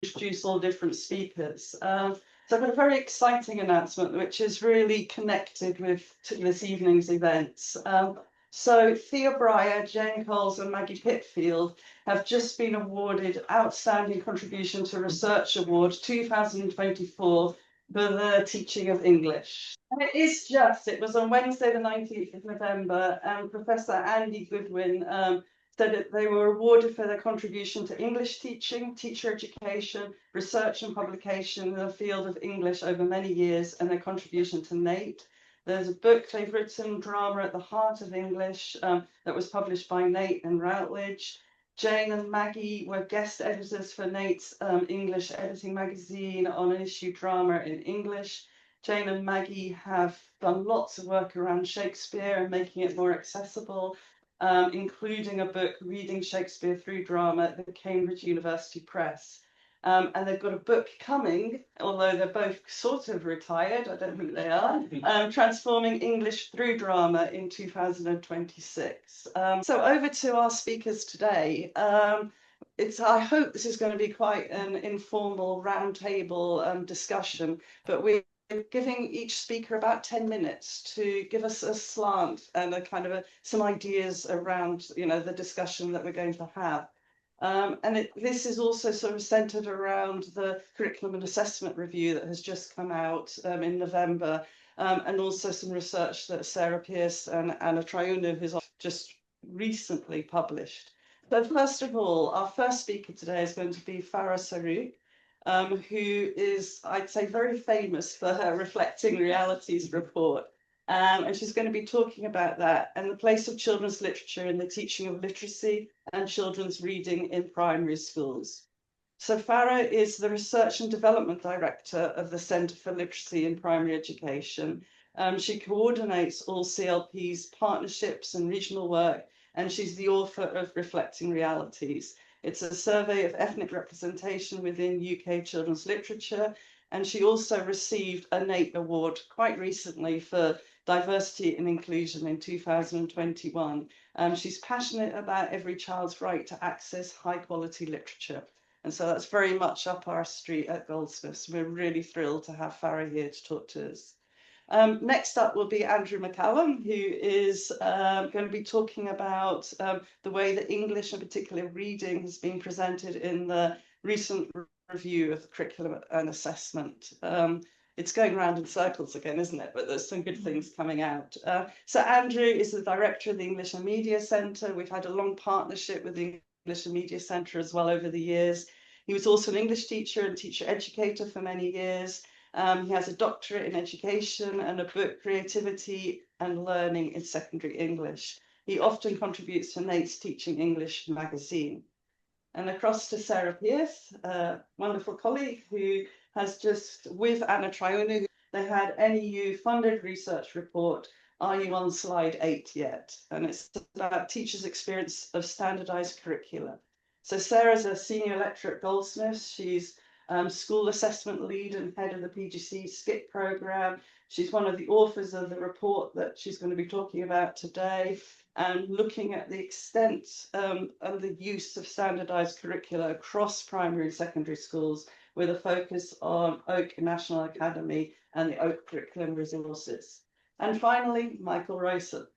introduce all different speakers. So I've got a very exciting announcement, which is really connected with this evening's events. So Thea Breyer, Jane Coles and Maggie Pitfield have just been awarded Outstanding Contribution to Research Award 2024 for the teaching of English. And it was on Wednesday, the 19th of November, and Professor Andy Goodwin said that they were awarded for their contribution to English teaching, teacher education, research and publication in the field of English over many years, and their contribution to NATE. There's a book they've written, Drama at the Heart of English, that was published by NATE and Routledge. Jane and Maggie were guest editors for NATE's English editing magazine on an issue, Drama in English. Jane and Maggie have done lots of work around Shakespeare and making it more accessible, including a book, Reading Shakespeare Through Drama, at the Cambridge University Press. And they've got a book coming, although they're both sort of retired, I don't think they are, Transforming English Through Drama in 2026. So over to our speakers today. I hope this is going to be quite an informal roundtable discussion, but we're giving each speaker about 10 minutes to give us a slant and some ideas around, the discussion that we're going to have. This is also sort of centered around the curriculum and assessment review that has just come out in November, and also some research that Sarah Pearce and Anna Triunu has just recently published. So first of all, our first speaker today is going to be Farrah Serroukh, who is, I'd say, very famous for her Reflecting Realities report. And she's going to be talking about that and the place of children's literature in the teaching of literacy and children's reading in primary schools. So Farrah is the Research and Development Director of the Centre for Literacy in Primary Education. She coordinates all CLP's partnerships and regional work, and she's the author of Reflecting Realities. It's a survey of ethnic representation within UK children's literature, and she also received a NATE award quite recently for diversity and inclusion in 2021. She's passionate about every child's right to access high quality literature. And so that's very much up our street at Goldsmiths. We're really thrilled to have Farrah here to talk to us. Next up will be Andrew McCallum, who is going to be talking about the way that English, in particular reading, has been presented in the recent review of the curriculum and assessment. It's going round in circles again, isn't it? But there's some good things coming out. So Andrew is the director of the English and Media Centre. We've had a long partnership with the English and Media Centre as well over the years. He was also an English teacher and teacher educator for many years. He has a doctorate in education and a book, Creativity and Learning in Secondary English. He often contributes to NATE's Teaching English magazine. And across to Sarah Pearce, a wonderful colleague who has just, with Anna Triunu, they had NEU funded research report, Are You on Slide 8 Yet? And it's about teachers' experience of standardised curricula. So Sarah's a senior lecturer at Goldsmiths. She's school assessment lead and head of the PGC SKIP programme. She's one of the authors of the report that she's going to be talking about today, and looking at the extent and the use of standardised curricula across primary and secondary schools, with a focus on Oak National Academy and the Oak curriculum resources. And finally, Michael Rosen,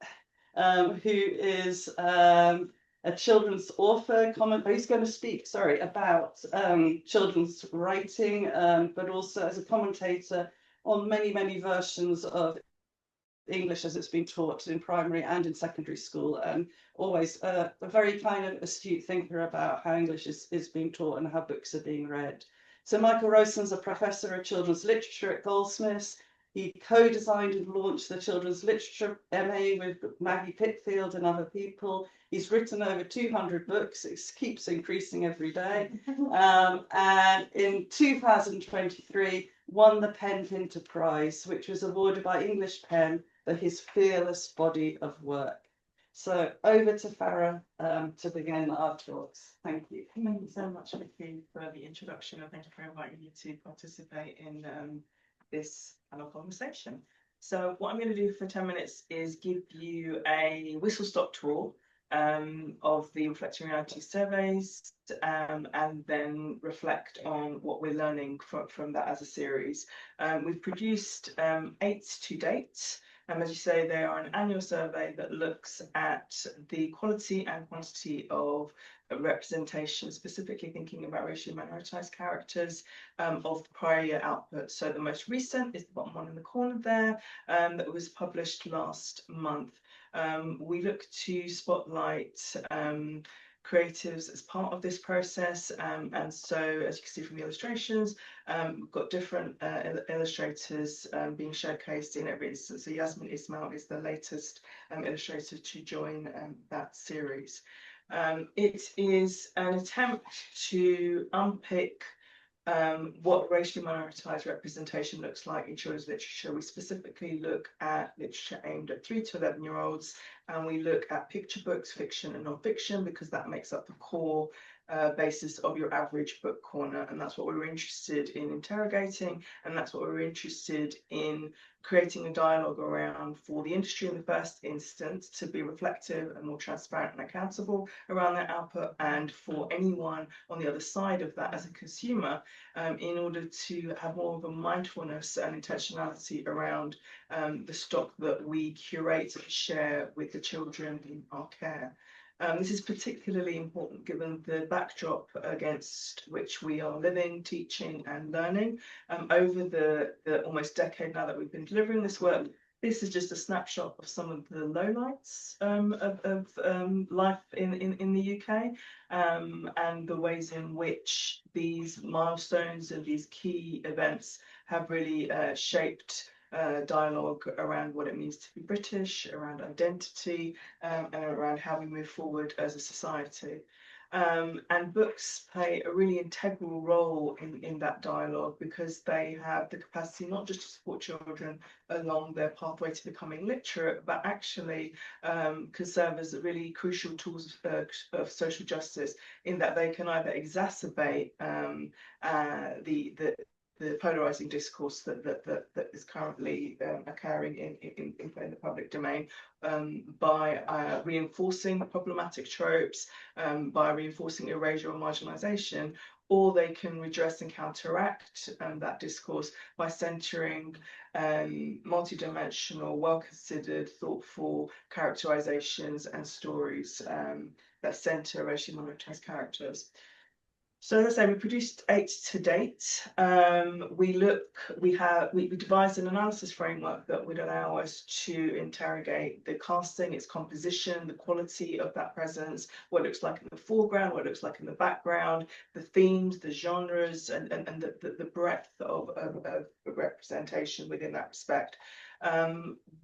who is a children's author, he's going to speak, about children's writing, but also as a commentator on many, many versions of English as it's been taught in primary and in secondary school, and always a very kind of astute thinker about how English is being taught and how books are being read. So Michael Rosen's a professor of children's literature at Goldsmiths. He co-designed and launched the Children's Literature MA with Maggie Pitfield and other people. He's written over 200 books. It keeps increasing every day. And in 2023, won the Pen Pinter Prize, which was awarded by English Pen for his fearless body of work. So over to Farrah to begin our talks. Thank you. Thank you so much, Vicky, for the introduction, and thank you for inviting me to participate in this panel conversation. So what I'm going to do for 10 minutes is give you a whistle-stop tour of the Reflecting Reality surveys, and then reflect on what we're learning from that as a series. We've produced 8 to date. As you say, they are an annual survey that looks at the quality and quantity of representation, specifically thinking about racially minoritized characters of the prior year output. So the most recent is the bottom one in the corner there, that was published last month. We look to spotlight creatives as part of this process, and so as you can see from the illustrations, we've got different illustrators being showcased in every instance. So Yasmin Ismail is the latest illustrator to join that series. It is an attempt to unpick what racially minoritized representation looks like in children's literature. We specifically look at literature aimed at 3 to 11-year-olds, and we look at picture books, fiction and non-fiction, because that makes up the core basis of your average book corner, and that's what we were interested in interrogating, and that's what we were interested in creating a dialogue around for the industry in the first instance, to be reflective and more transparent and accountable around their output, and for anyone on the other side of that as a consumer, in order to have more of a mindfulness and intentionality around the stock that we curate and share with the children in our care. This is particularly important given the backdrop against which we are living, teaching and learning. Over the almost decade now that we've been delivering this work, this is just a snapshot of some of the lowlights of life in the UK, and the ways in which these milestones and these key events have really shaped dialogue around what it means to be British, around identity, and around how we move forward as a society. And books play a really integral role in that dialogue, because they have the capacity not just to support children along their pathway to becoming literate, but actually can serve as really crucial tools of social justice, in that they can either exacerbate the polarizing discourse that is currently occurring in the public domain, by reinforcing problematic tropes, by reinforcing erasure or marginalization, or they can redress and counteract that discourse by centering multidimensional, well-considered, thoughtful characterizations and stories that center racially minoritized characters. So as I say, we produced 8 to date. We devised an analysis framework that would allow us to interrogate the casting, its composition, the quality of that presence, what it looks like in the foreground, what it looks like in the background, the themes, the genres, and the breadth of representation within that respect.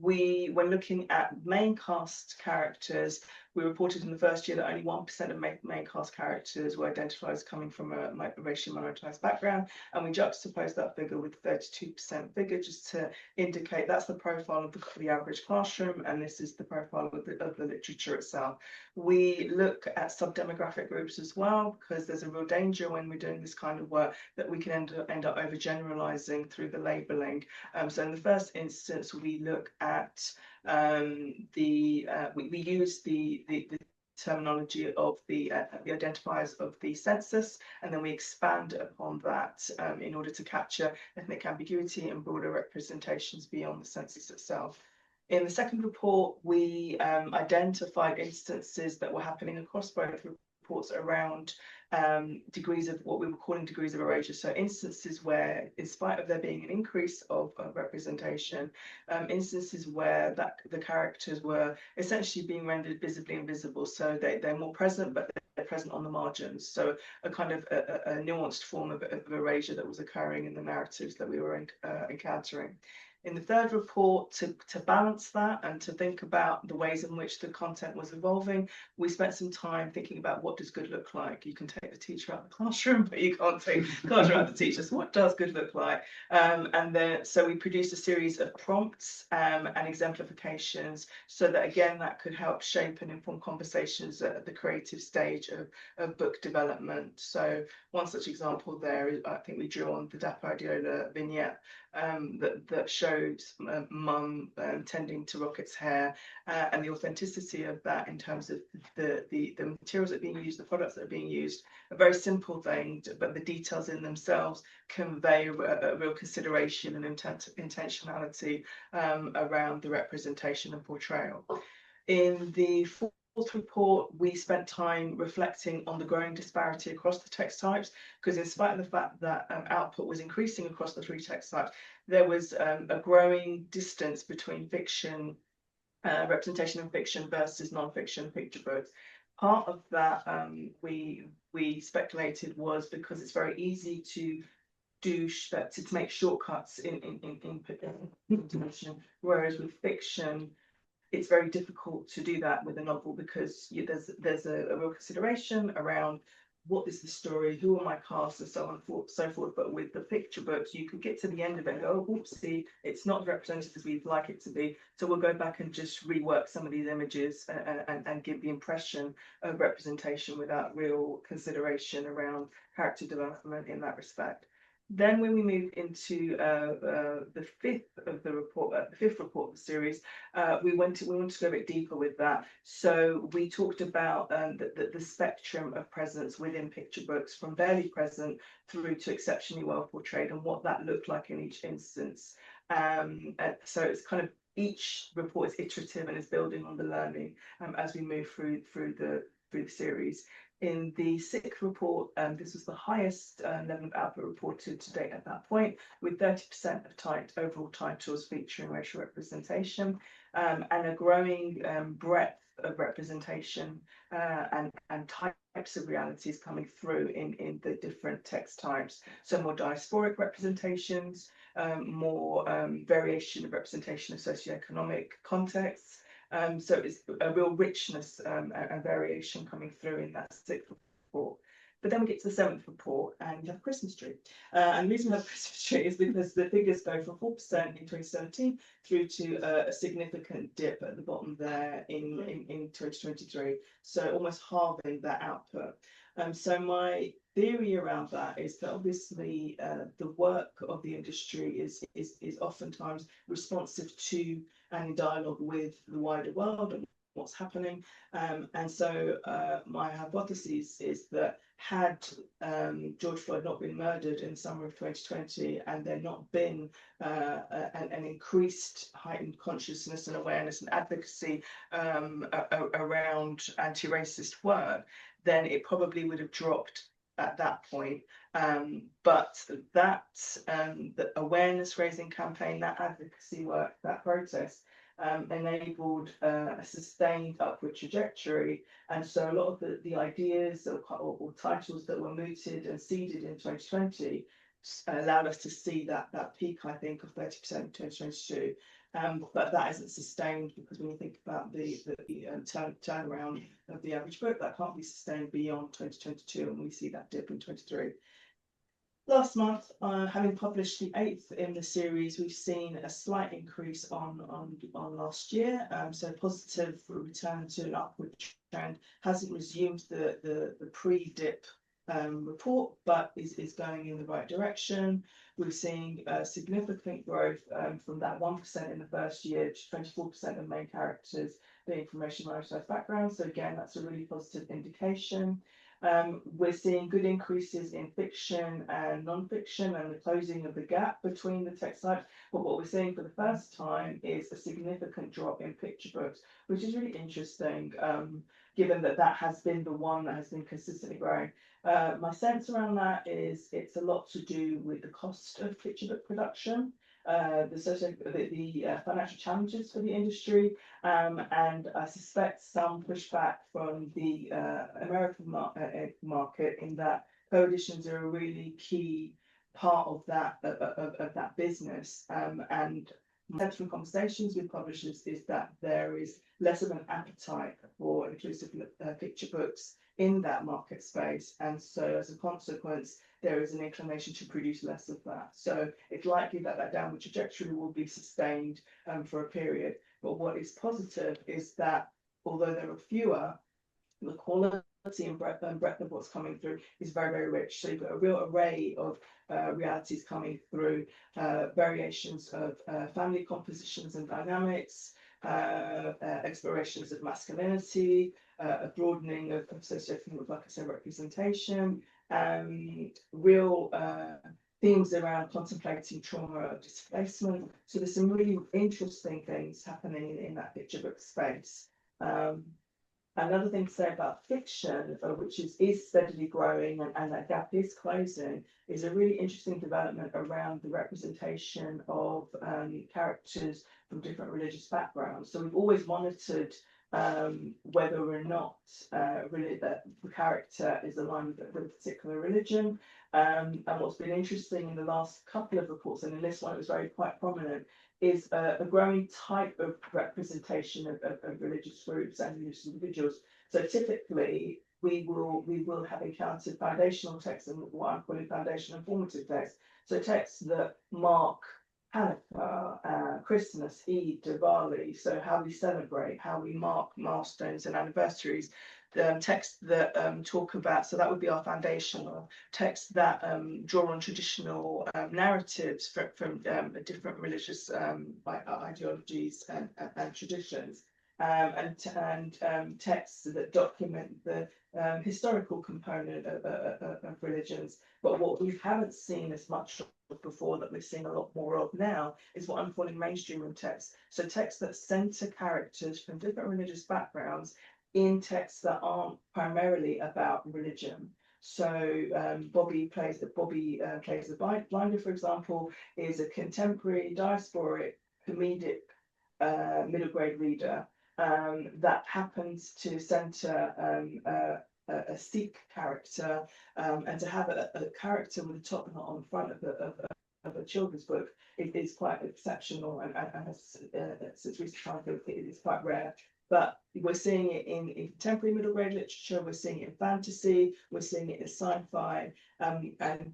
When looking at main cast characters, we reported in the first year that only 1% of main cast characters were identified as coming from a racially minoritized background, and we juxtaposed that figure with 32% figure just to indicate that's the profile of the average classroom, and this is the profile of the literature itself. We look at sub-demographic groups as well, because there's a real danger when we're doing this kind of work that we can end up overgeneralizing through the labeling. So in the first instance, we look at we use the terminology of the identifiers of the census, and then we expand upon that in order to capture ethnic ambiguity and broader representations beyond the census itself. In the second report, we identified instances that were happening across both reports around degrees of what we were calling degrees of erasure. So instances where, in spite of there being an increase of representation, instances where the characters were essentially being rendered visibly invisible. So they're more present, but they're present on the margins. So a kind of a nuanced form of erasure that was occurring in the narratives that we were encountering. In the third report, to balance that and to think about the ways in which the content was evolving, we spent some time thinking about what does good look like. You can take the teacher out of the classroom, but you can't take the classroom out of the teacher. So what does good look like? So we produced a series of prompts and exemplifications, so that again, that could help shape and inform conversations at the creative stage of book development. So one such example there is, I think we drew on the Dapo Adiola vignette that showed showed mum tending to Rocket's hair, and the authenticity of that in terms of the materials that are being used, the products that are being used. A very simple thing, but the details in themselves convey a real consideration and intentionality around the representation and portrayal. In the fourth report, we spent time reflecting on the growing disparity across the text types, because in spite of the fact that output was increasing across the 3 text types, there was a growing distance between fiction, representation in fiction versus non-fiction picture books. Part of that we speculated was because it's very easy to make shortcuts in information, whereas with fiction it's very difficult to do that with a novel, because there's a real consideration around what is the story, who are my cast, and so on and so forth. But with the picture books, you could get to the end of it and go, oh, whoopsie, it's not represented as we'd like it to be. So we'll go back and just rework some of these images and give the impression of representation without real consideration around character development in that respect. Then when we moved into the fifth report of the series, we wanted to go a bit deeper with that. So we talked about the spectrum of presence within picture books, from barely present through to exceptionally well portrayed, and what that looked like in each instance. So it's kind of, each report is iterative and is building on the learning as we move through the series. In the 6th report, this was the highest level of output reported to date at that point, with 30% of overall titles featuring racial representation, and a growing breadth of representation and types of realities coming through in the different text types. So more diasporic representations, more variation of representation of socioeconomic contexts. So it's a real richness and variation coming through in that 6th report. But then we get to the 7th report and you have a Christmas tree. And the reason we have a Christmas tree is because the figures go from 4% in 2017 through to a significant dip at the bottom there in 2023. So almost halving that output. So my theory around that is that obviously the work of the industry is oftentimes responsive to and in dialogue with the wider world and what's happening. And so my hypothesis is that had George Floyd not been murdered in the summer of 2020, and there not been an increased heightened consciousness and awareness and advocacy around anti-racist work, then it probably would have dropped at that point. But that the awareness raising campaign, that advocacy work, that protest enabled a sustained upward trajectory. And so a lot of the ideas or titles that were mooted and seeded in 2020 allowed us to see that peak, I think, of 30% in 2022. But that isn't sustained, because when you think about the turnaround of the average book, that can't be sustained beyond 2022, and we see that dip in 23. Last month, having published the 8th in the series, we've seen a slight increase on last year. So positive return to an upward trend. Hasn't resumed the pre-dip report, but is going in the right direction. We're seeing significant growth from that 1% in the first year to 24% of main characters being from racial marginalised backgrounds. So again, that's a really positive indication. We're seeing good increases in fiction and non-fiction and the closing of the gap between the text types. But what we're seeing for the first time is a significant drop in picture books, which is really interesting, given that has been the one that has been consistently growing. My sense around that is it's a lot to do with the cost of picture book production, the financial challenges for the industry, and I suspect some pushback from the American market, in that co-editions are a really key part of that business. And my sense from conversations with publishers is that there is less of an appetite for inclusive picture books in that market space, and so as a consequence there is an inclination to produce less of that. So it's likely that downward trajectory will be sustained for a period. But what is positive is that although there are fewer, the quality and breadth of what's coming through is very, very rich. So you've got a real array of realities coming through, variations of family compositions and dynamics, explorations of masculinity, a broadening of associating with, like I said, representation, real themes around contemplating trauma of displacement. So there's some really interesting things happening in that picture book space. Another thing to say about fiction, which is steadily growing and that gap is closing, is a really interesting development around the representation of characters from different religious backgrounds. So we've always monitored whether or not really the character is aligned with a particular religion. And what's been interesting in the last couple of reports, and in this one it was very quite prominent, is a growing type of representation of religious groups and religious individuals. So typically we will have encountered foundational texts and what I'm calling foundational formative texts. So texts that mark Hanukkah, Christmas, Eid, Diwali, so how we celebrate, how we mark milestones and anniversaries. Texts that talk about, so that would be our foundational texts that draw on traditional narratives from different religious ideologies and traditions, and texts that document the historical component of religions. But what we haven't seen as much of before, that we're seeing a lot more of now, is what I'm calling mainstream texts. So texts that centre characters from different religious backgrounds in texts that aren't primarily about religion. So Bobby plays the blinder, for example, is a contemporary diasporic comedic middle grade reader that happens to centre a Sikh character, and to have a character with a top knot on the front of a children's book is quite exceptional, and has, since recent times it is quite rare. But we're seeing it in contemporary middle grade literature, we're seeing it in fantasy, we're seeing it in sci-fi, and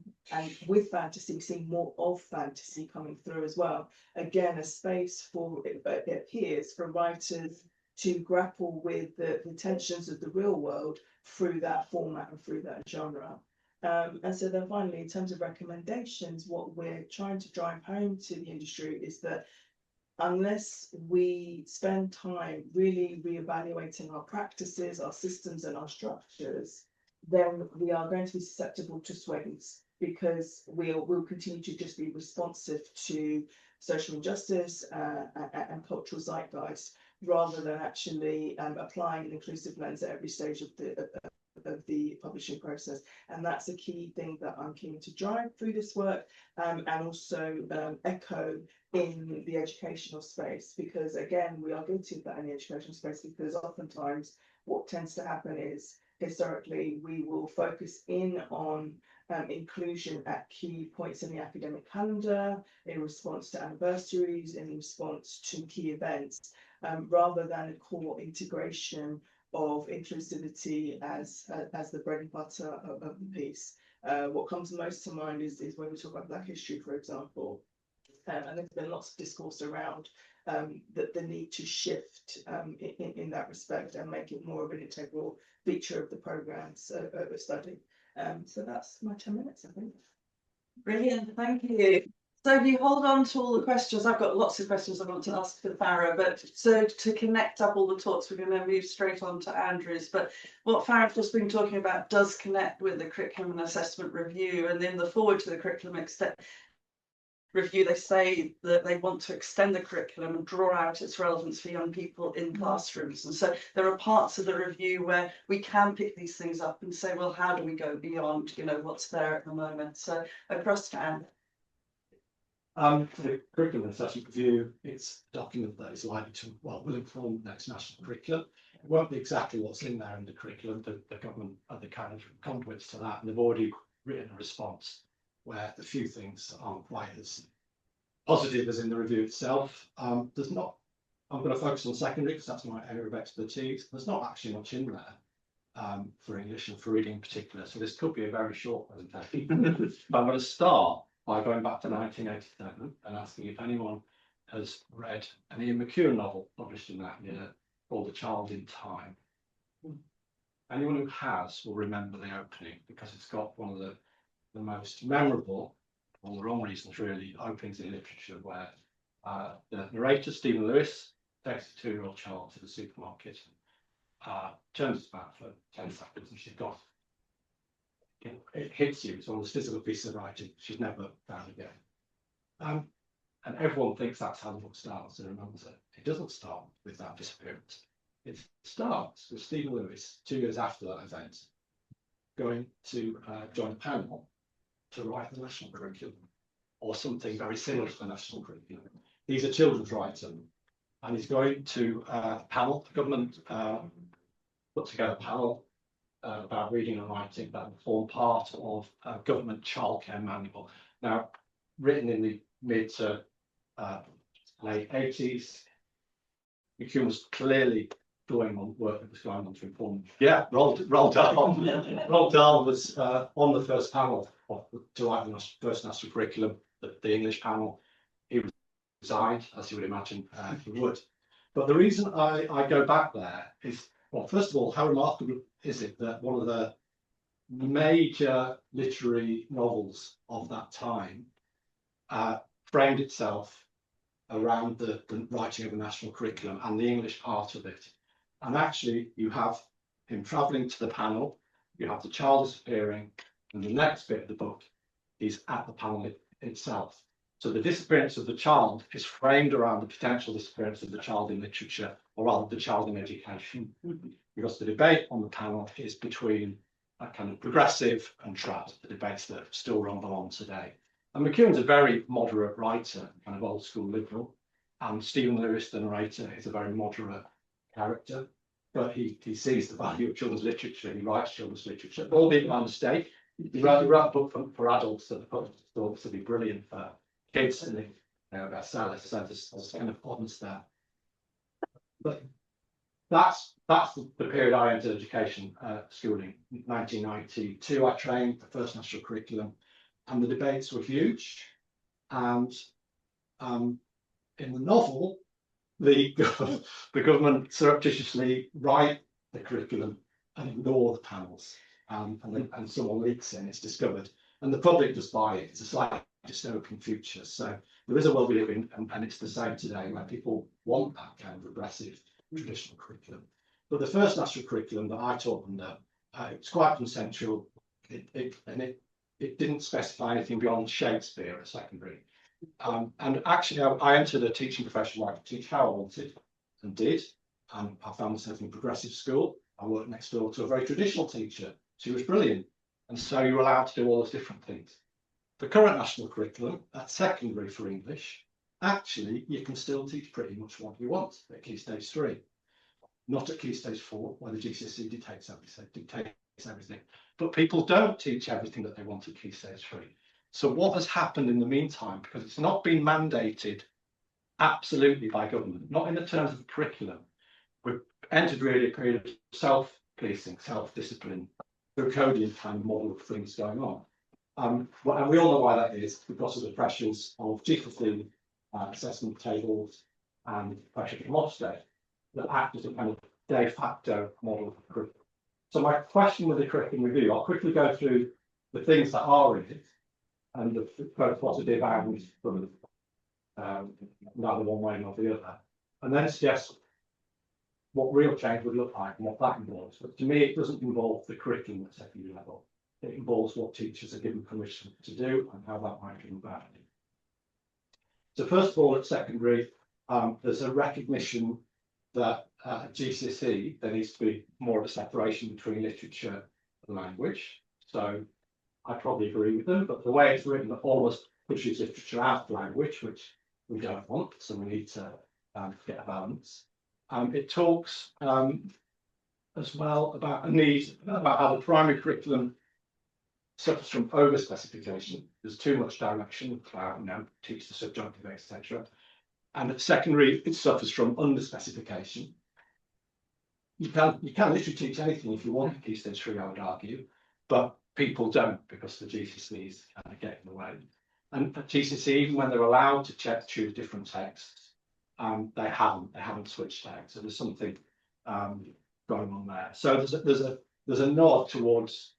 with fantasy, we're seeing more of fantasy coming through as well. Again, a space for, it appears, for writers to grapple with the tensions of the real world through that format and through that genre. And so then finally, in terms of recommendations, what we're trying to drive home to the industry is that unless we spend time really reevaluating our practices, our systems and our structures, then we are going to be susceptible to swings, because we'll continue to just be responsive to social injustice and cultural zeitgeist, rather than actually applying an inclusive lens at every stage of the publishing process. And that's a key thing that I'm keen to drive through this work, and also echo in the educational space, because again, we are guilty of that in the educational space, because oftentimes what tends to happen is, historically, we will focus in on inclusion at key points in the academic calendar, in response to anniversaries, in response to key events, rather than a core integration of inclusivity as the bread and butter of the piece. What comes most to mind is when we talk about Black history, for example. And there's been lots of discourse around the need to shift in that respect and make it more of an integral feature of the programmes of study. So that's my 10 minutes, I think. Brilliant, thank you. So if you hold on to all the questions, I've got lots of questions I want to ask for Farrah, but so to connect up all the talks, we're going to move straight on to Andrew's. But what Farrah's just been talking about does connect with the curriculum and assessment review, and in the forward to the curriculum review, they say that they want to extend the curriculum and draw out its relevance for young people in classrooms. And so there are parts of the review where we can pick these things up and say, well, how do we go beyond, what's there at the moment? So across to Anne. The curriculum assessment review, it's a document that is likely to, will inform the next national curriculum. It won't be exactly what's in there in the curriculum. The government are the kind of conduits to that, and they've already written a response where the few things aren't quite as positive as in the review itself. There's not, I'm going to focus on secondary because that's my area of expertise. There's not actually much in there for English and for reading in particular, so this could be a very short presentation. But I'm going to start by going back to 1987 and asking if anyone has read an Ian McCallum novel published in that year called A Child in Time. anyone who has will remember the opening because it's got one of the most memorable, for all the wrong reasons really, openings in literature where the narrator, Stephen Lewis, takes a 2-year-old child to the supermarket, turns his back for 10 seconds and she's gone. It hits you, it's almost physical piece of writing she's never found again. And everyone thinks that's how the book starts and remembers it. It doesn't start with that disappearance. It starts with Stephen Lewis, 2 years after that event, going to join a panel to write the national curriculum or something very similar to the national curriculum. He's a children's writer and he's going to a panel. The government put together a panel about reading and writing that will form part of a government childcare manual. Now, written in the mid to late 80s, McCallum was clearly going on work that was going on to inform. Yeah, Roald Dahl was on the first panel to write the first national curriculum, the English panel. He resigned, as you would imagine he would. But the reason I go back there is, well, first of all, how remarkable is it that one of the major literary novels of that time framed itself around the writing of the national curriculum and the English part of it. And actually, you have him travelling to the panel, you have the child disappearing, and the next bit of the book is at the panel itself. So the disappearance of the child is framed around the potential disappearance of the child in literature, or rather the child in education, because the debate on the panel is between a kind of progressive and trad, the debates that still rumble on today. And McCallum's a very moderate writer, kind of old school liberal, and Stephen Lewis, the narrator, is a very moderate character, but he sees the value of children's literature. He writes children's literature, albeit by mistake. He wrote a book for adults that thought to be brilliant for kids, and they bestseller. So there's kind of oddness there. But that's the period I entered education, schooling. 1992, I trained the first national curriculum, and the debates were huge. And in the novel, the government surreptitiously write the curriculum and ignore the panels, and someone leaks it and it's discovered, and the public just buy it. It's a slightly dystopian future. So there is a world we live in, and it's the same today, where people want that kind of regressive traditional curriculum. But the first national curriculum that I taught under, it's quite consensual. It didn't specify anything beyond Shakespeare at secondary. And actually, I entered a teaching profession where I could teach how I wanted, and did. And I found myself in a progressive school. I worked next door to a very traditional teacher. She was brilliant. And so you were allowed to do all those different things. The current national curriculum at secondary for English, actually, you can still teach pretty much what you want at Key Stage 3. Not at Key Stage 4, where the GCSE dictates everything. But people don't teach everything that they want at Key Stage 3. So what has happened in the meantime, because it's not been mandated absolutely by government, not in the terms of the curriculum, we've entered really a period of self-policing, self-discipline, Draconian kind of model of things going on. And we all know why that is, because of the pressures of GCSE assessment tables and pressure from Ofsted that act as a kind of de facto model of curriculum. So my question with the curriculum review, I'll quickly go through the things that are in it, and the both positive and sort of neither one way nor the other, and then suggest what real change would look like and what that involves. But to me, it doesn't involve the curriculum at secondary level. It involves what teachers are given permission to do and how that might come about. So first of all, at secondary, there's a recognition that at GCSE, there needs to be more of a separation between literature and language. So I probably agree with them, but the way it's written almost pushes literature out of language, which we don't want, so we need to get a balance. It talks as well about a need, about how the primary curriculum suffers from over-specification. There's too much direction, teach the subjunctive, etc. And at secondary, it suffers from under-specification. You can literally teach anything if you want at Key Stage 3, I would argue, but people don't, because the GCSEs kind of get in the way. And at GCSE, even when they're allowed to choose different texts, they haven't switched tags. So there's something going on there. So there's there's a nod towards,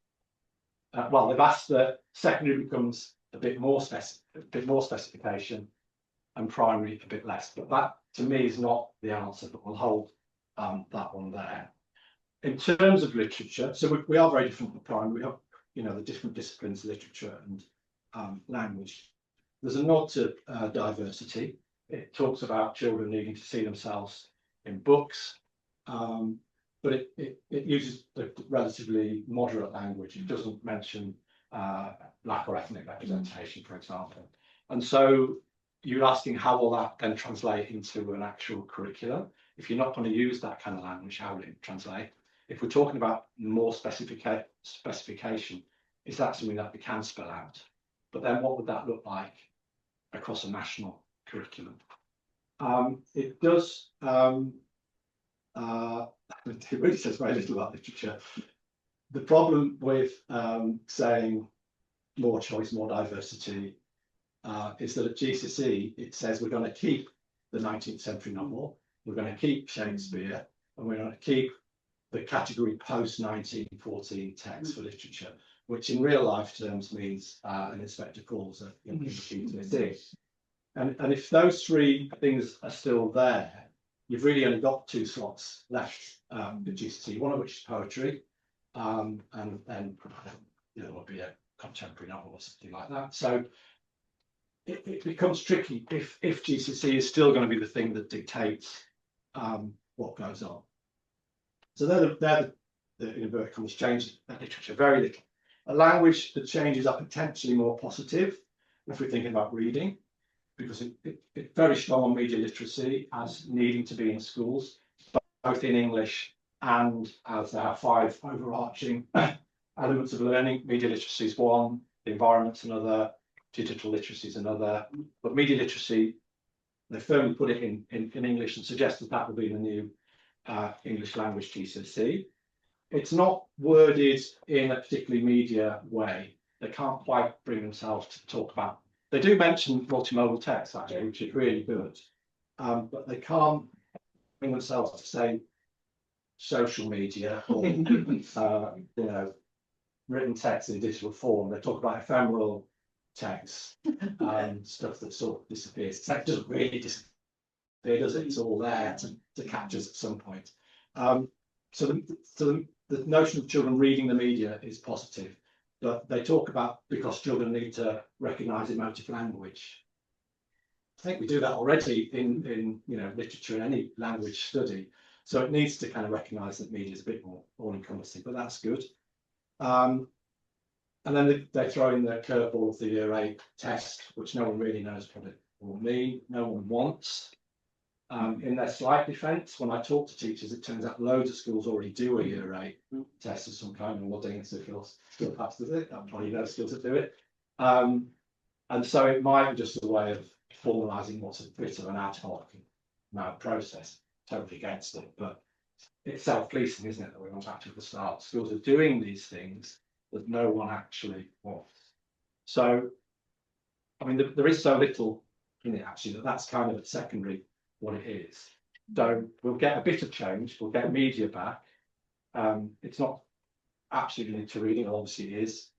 well, they've asked that secondary becomes a bit more specification, and primary a bit less. But that, to me, is not the answer. But we'll hold that one there. In terms of literature, so we are very different from primary. We have, the different disciplines, literature and language. There's a nod to diversity. It talks about children needing to see themselves in books, but it uses the relatively moderate language. It doesn't mention black or ethnic representation, for example. And so you're asking how will that then translate into an actual curriculum? If you're not going to use that kind of language, how will it translate? If we're talking about more specification, is that something that we can spell out? But then what would that look like across a national curriculum? It does, it really says very little about literature. The problem with saying more choice, more diversity, is that at GCSE, it says we're going to keep the 19th century novel, we're going to keep Shakespeare, and we're going to keep the category post-1914 text for literature, which in real life terms means an inspector calls a GCSE. And if those three things are still there, you've really only got 2 slots left at GCSE, one of which is poetry, and then there will be a contemporary novel or something like that. So it becomes tricky if GCSE is still going to be the thing that dictates what goes on. So they're the inverted commas change in literature, very little. A language that changes are potentially more positive if we're thinking about reading, because it's very strong on media literacy as needing to be in schools, both in English and as there are 5 overarching elements of learning. Media literacy is one, the environment's another, digital literacy is another, but media literacy, they firmly put it in English and suggested that will be the new English language GCSE. It's not worded in a particularly media way. They can't quite bring themselves to talk about. They do mention multimodal text actually, which is really good, but they can't bring themselves to say social media or written text in digital form. They talk about ephemeral text and stuff that sort of disappears. Text doesn't really disappear, does it? It's all there to catch us at some point. So the notion of children reading the media is positive, but they talk about because children need to recognise emotive language. I think we do that already in literature and any language study. So it needs to kind of recognise that media is a bit more all-encompassing, but that's good. And then they throw in the curveball of the Year 8 test, which no one really knows what it will mean. No one wants. In their slight defence, when I talk to teachers, it turns out loads of schools already do a Year 8 test of some kind, and Wadding still passes it. That probably knows skills that do it. And so it might be just a way of formalising what's a bit of an ad hoc process. Totally against it, but it's self-policing, isn't it? That we went back to the start. Schools are doing these things that no one actually wants. So, I mean, there is so little in it actually that's kind of at secondary what it is. So we'll get a bit of change. We'll get media back. It's not absolutely into reading. Obviously, it is.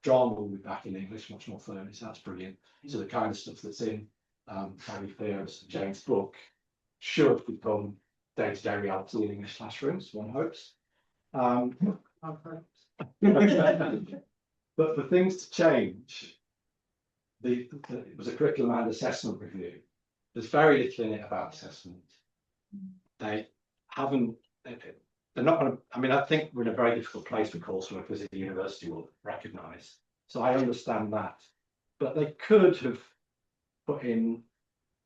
Drama will be back in English much more firmly. So that's brilliant. So the kind of stuff that's in Harry Pearce and James' book should become day-to-day reality in English classrooms, one hopes. But for things to change, it was a curriculum and assessment review. There's very little in it about assessment. They haven't, they're not going to, I mean, I think we're in a very difficult place for coursework as a university will recognise. So I understand that. But they could have put in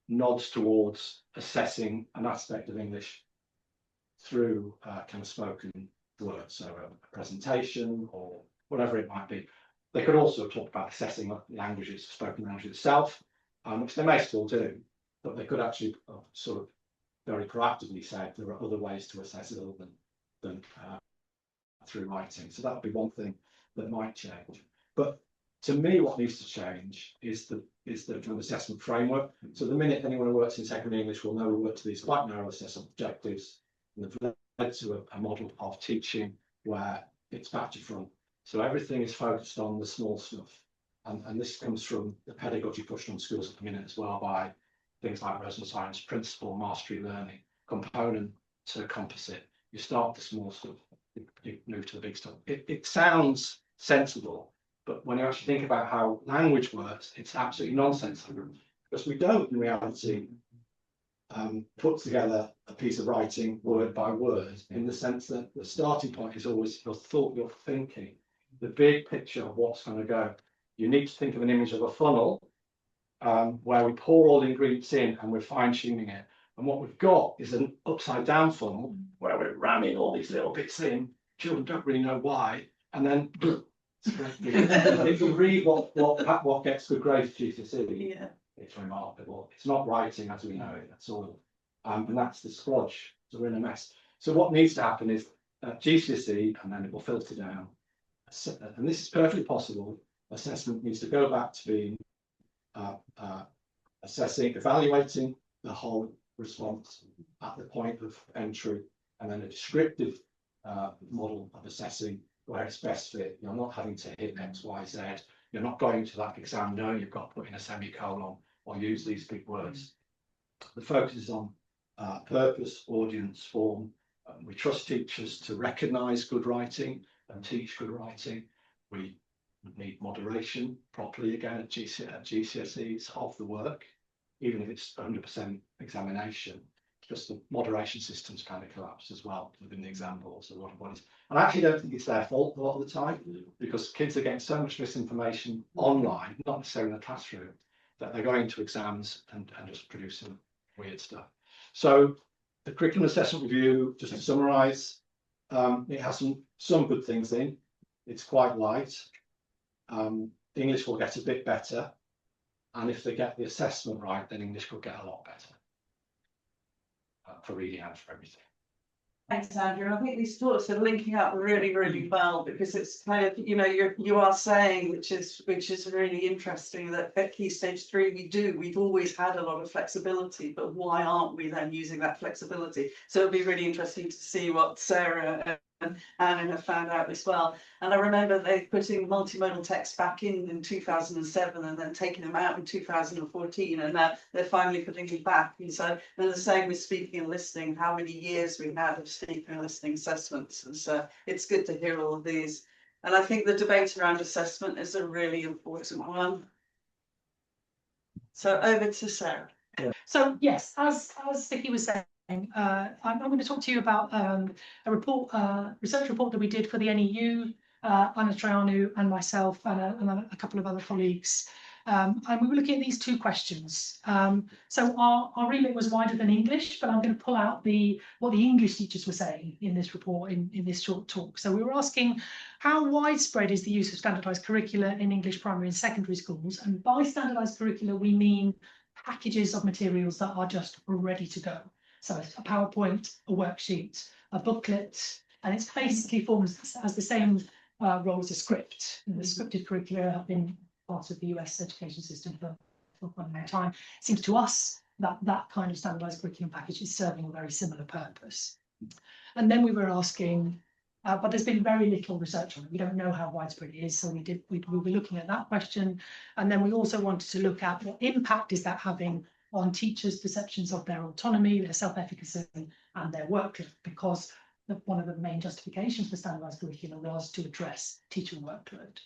nods towards assessing an aspect of English through kind of spoken words, so a presentation or whatever it might be. They could also talk about assessing languages, spoken language itself, which they may still do, but they could actually sort of very proactively say there are other ways to assess it other than through writing. So that would be one thing that might change. But to me, what needs to change is the kind of assessment framework. So the minute anyone who works in secondary English will know we work to these quite narrow assessment objectives, and they've led to a model of teaching where it's back to front. So everything is focused on the small stuff. And this comes from the pedagogy pushed on schools at the minute as well by things like Rosen science, principle, mastery learning, component to composite. You start with the small stuff, you move to the big stuff. It sounds sensible, but when you actually think about how language works, it's absolutely nonsensical, because we don't in reality put together a piece of writing word by word, in the sense that the starting point is always your thought, your thinking, the big picture of what's going to go. You need to think of an image of a funnel where we pour all the ingredients in and we're fine tuning it. And what we've got is an upside down funnel where we're ramming all these little bits in. Children don't really know why. And then if you read what gets good grades GCSE, Yeah. it's remarkable. It's not writing as we know it, that's all. And that's the splodge. So we're in a mess. So what needs to happen is GCSE, and then it will filter down. And this is perfectly possible. Assessment needs to go back to being assessing, evaluating the whole response at the point of entry, and then a descriptive model of assessing where it's best fit. You're not having to hit X, Y, Z. You're not going to that exam knowing you've got to put in a semicolon or use these big words. The focus is on purpose, audience, form. We trust teachers to recognise good writing and teach good writing. We need moderation properly again at GCSEs of the work, even if it's 100% examination. Just the moderation systems kind of collapse as well within the examples. And I actually don't think it's their fault a lot of the time, because kids are getting so much misinformation online, not necessarily in the classroom, that they're going to exams and just producing weird stuff. So the curriculum assessment review, just to summarise, it has some good things in. It's quite light. English will get a bit better, and if they get the assessment right, then English will get a lot better for reading and for everything. Thanks, Andrew. And I think these thoughts are linking up really, really well, because it's kind of, you know, you are saying, which is really interesting, that at Key Stage 3 we've always had a lot of flexibility, but why aren't we then using that flexibility? So it'll be really interesting to see what Sarah and Anna have found out as well. And I remember they putting multimodal text back in 2007 and then taking them out in 2014, and now they're finally putting them back. And so they're the same with speaking and listening, how many years we had of speaking and listening assessments. And so it's good to hear all of these. And I think the debate around assessment is a really important one. So over to Sarah. Yeah. So yes, as Vicky was saying, I'm going to talk to you about a report, research report that we did for the NEU, Anna Traianu and myself and a couple of other colleagues. And we were looking at these two questions. So our remit was wider than English, but I'm going to pull out what the English teachers were saying in this report, in this short talk. So we were asking, how widespread is the use of standardised curricula in English primary and secondary schools? And by standardised curricula, we mean packages of materials that are just ready to go. So a PowerPoint, a worksheet, a booklet, and it's basically formed as the same role as a script. And the scripted curricula have been part of the US education system for quite a long time. It seems to us that that kind of standardised curriculum package is serving a very similar purpose. And then we were asking, but there's been very little research on it. We don't know how widespread it is, so we were looking at that question. And then we also wanted to look at what impact is that having on teachers' perceptions of their autonomy, their self-efficacy and their workload, because one of the main justifications for standardised curriculum was to address teacher workload.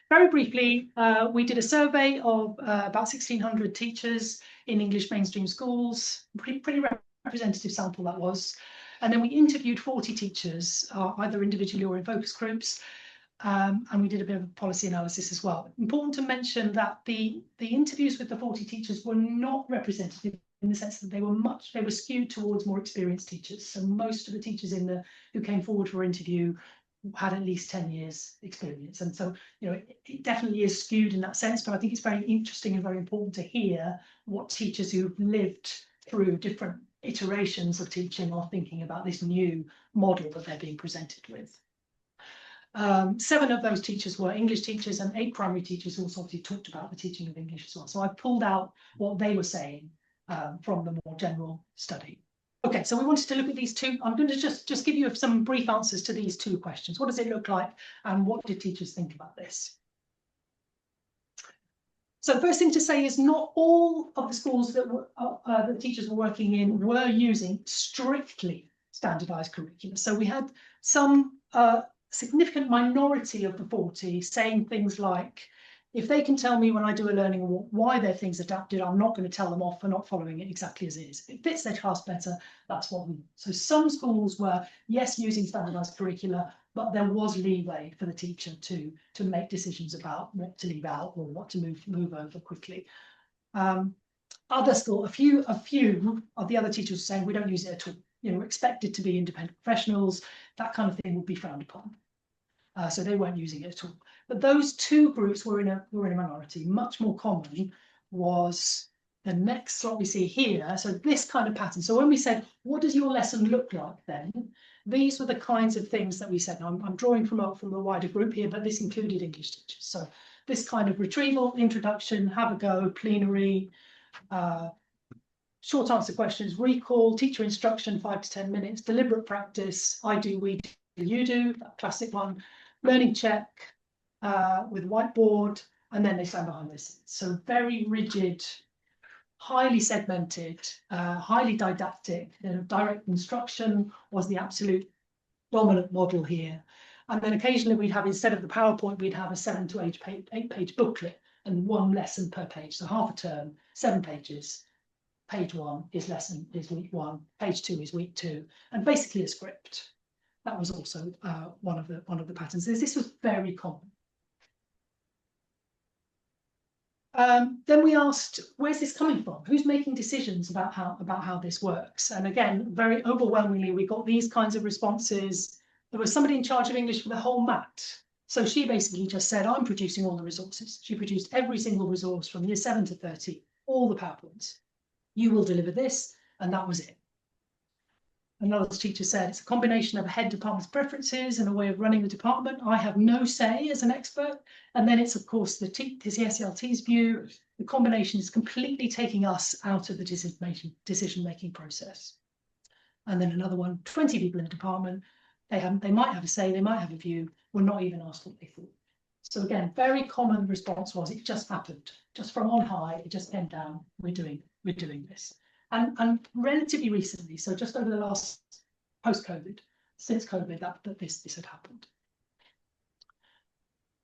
Very briefly, we did a survey of about 1,600 teachers in English mainstream schools, pretty representative sample that was. And then we interviewed 40 teachers, either individually or in focus groups. And we did a bit of a policy analysis as well. Important to mention that the interviews with the 40 teachers were not representative in the sense that they were skewed towards more experienced teachers. So most of the teachers who came forward for interview had at least 10 years experience. And so, you know, it definitely is skewed in that sense, but I think it's very interesting and very important to hear what teachers who've lived through different iterations of teaching are thinking about this new model that they're being presented with. 7 of those teachers were English teachers, and 8 primary teachers also obviously talked about the teaching of English as well. So I pulled out what they were saying from the more general study. Okay, so we wanted to look at these two. I'm going to just give you some brief answers to these two questions. What does it look like, and what did teachers think about this? So the first thing to say is not all of the schools that the teachers were working in were using strictly standardised curricula. So we had some significant minority of the 40 saying things like, if they can tell me when I do a learning walk why their thing's adapted, I'm not going to tell them off for not following it exactly as it is. If it fits their class better, that's what we do. So some schools were, yes, using standardised curricula, but there was leeway for the teacher to make decisions about what to leave out or what to move over quickly. Other school, a few of the other teachers were saying we don't use it at all. You know, we're expected to be independent professionals. That kind of thing would be frowned upon. So they weren't using it at all. But those two groups were in a minority. Much more common was the next slot we see here. So this kind of pattern. So when we said, what does your lesson look like then? These were the kinds of things that we said. Now, I'm drawing from the wider group here, but this included English teachers. So this kind of retrieval, introduction, have a go, plenary, short answer questions, recall, teacher instruction, 5 to 10 minutes, deliberate practice, I do, we do, you do, that classic one, learning check with whiteboard, and then they stand behind this. So very rigid, highly segmented, highly didactic. Direct instruction was the absolute dominant model here. And then occasionally we'd have, instead of the PowerPoint, we'd have a 7 to 8 page booklet and one lesson per page. So half a term, 7 pages. Page 1 is week 1, page 2 is week 2, and basically a script. That was also one of the patterns. This was very common. Then we asked, where's this coming from? Who's making decisions about how this works? And again, very overwhelmingly, we got these kinds of responses. There was somebody in charge of English for the whole MAT. So she basically just said, I'm producing all the resources. She produced every single resource from year 7 to 30, all the PowerPoints. You will deliver this, and that was it. Another teacher said, it's a combination of a head department's preferences and a way of running the department. I have no say as an expert. And then it's, of course, the SELT's view. The combination is completely taking us out of the decision-making process. And then another one, 20 people in the department. They might have a say, they might have a view. We're not even asked what they thought. So again, very common response was, it just happened. Just from on high, it just came down. We're doing this. And relatively recently, so just over the last post-COVID, since COVID, that this had happened.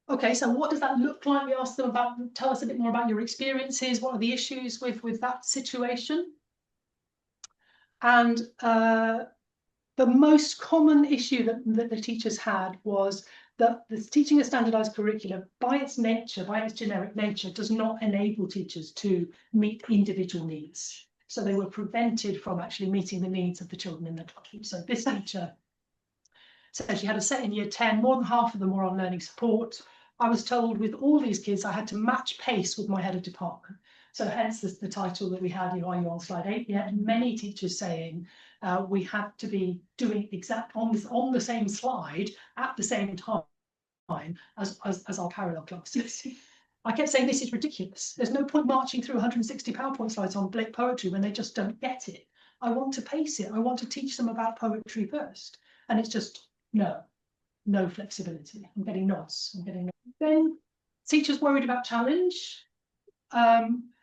Okay, so what does that look like? We asked them about, tell us a bit more about your experiences. What are the issues with that situation? And the most common issue that the teachers had was that the teaching a standardized curriculum, by its nature, by its generic nature, does not enable teachers to meet individual needs. So they were prevented from actually meeting the needs of the children in the classroom. So this teacher said she had a set in year 10, more than half of them were on learning support. I was told with all these kids, I had to match pace with my head of department. So hence the title that we had, are you on slide 8 yet? Many teachers saying we had to be doing on the same slide at the same time as our parallel classes. I kept saying, this is ridiculous. There's no point marching through 160 PowerPoint slides on Blake poetry when they just don't get it. I want to pace it. I want to teach them about poetry first. And it's just, no flexibility. I'm getting nods. Then teachers worried about challenge.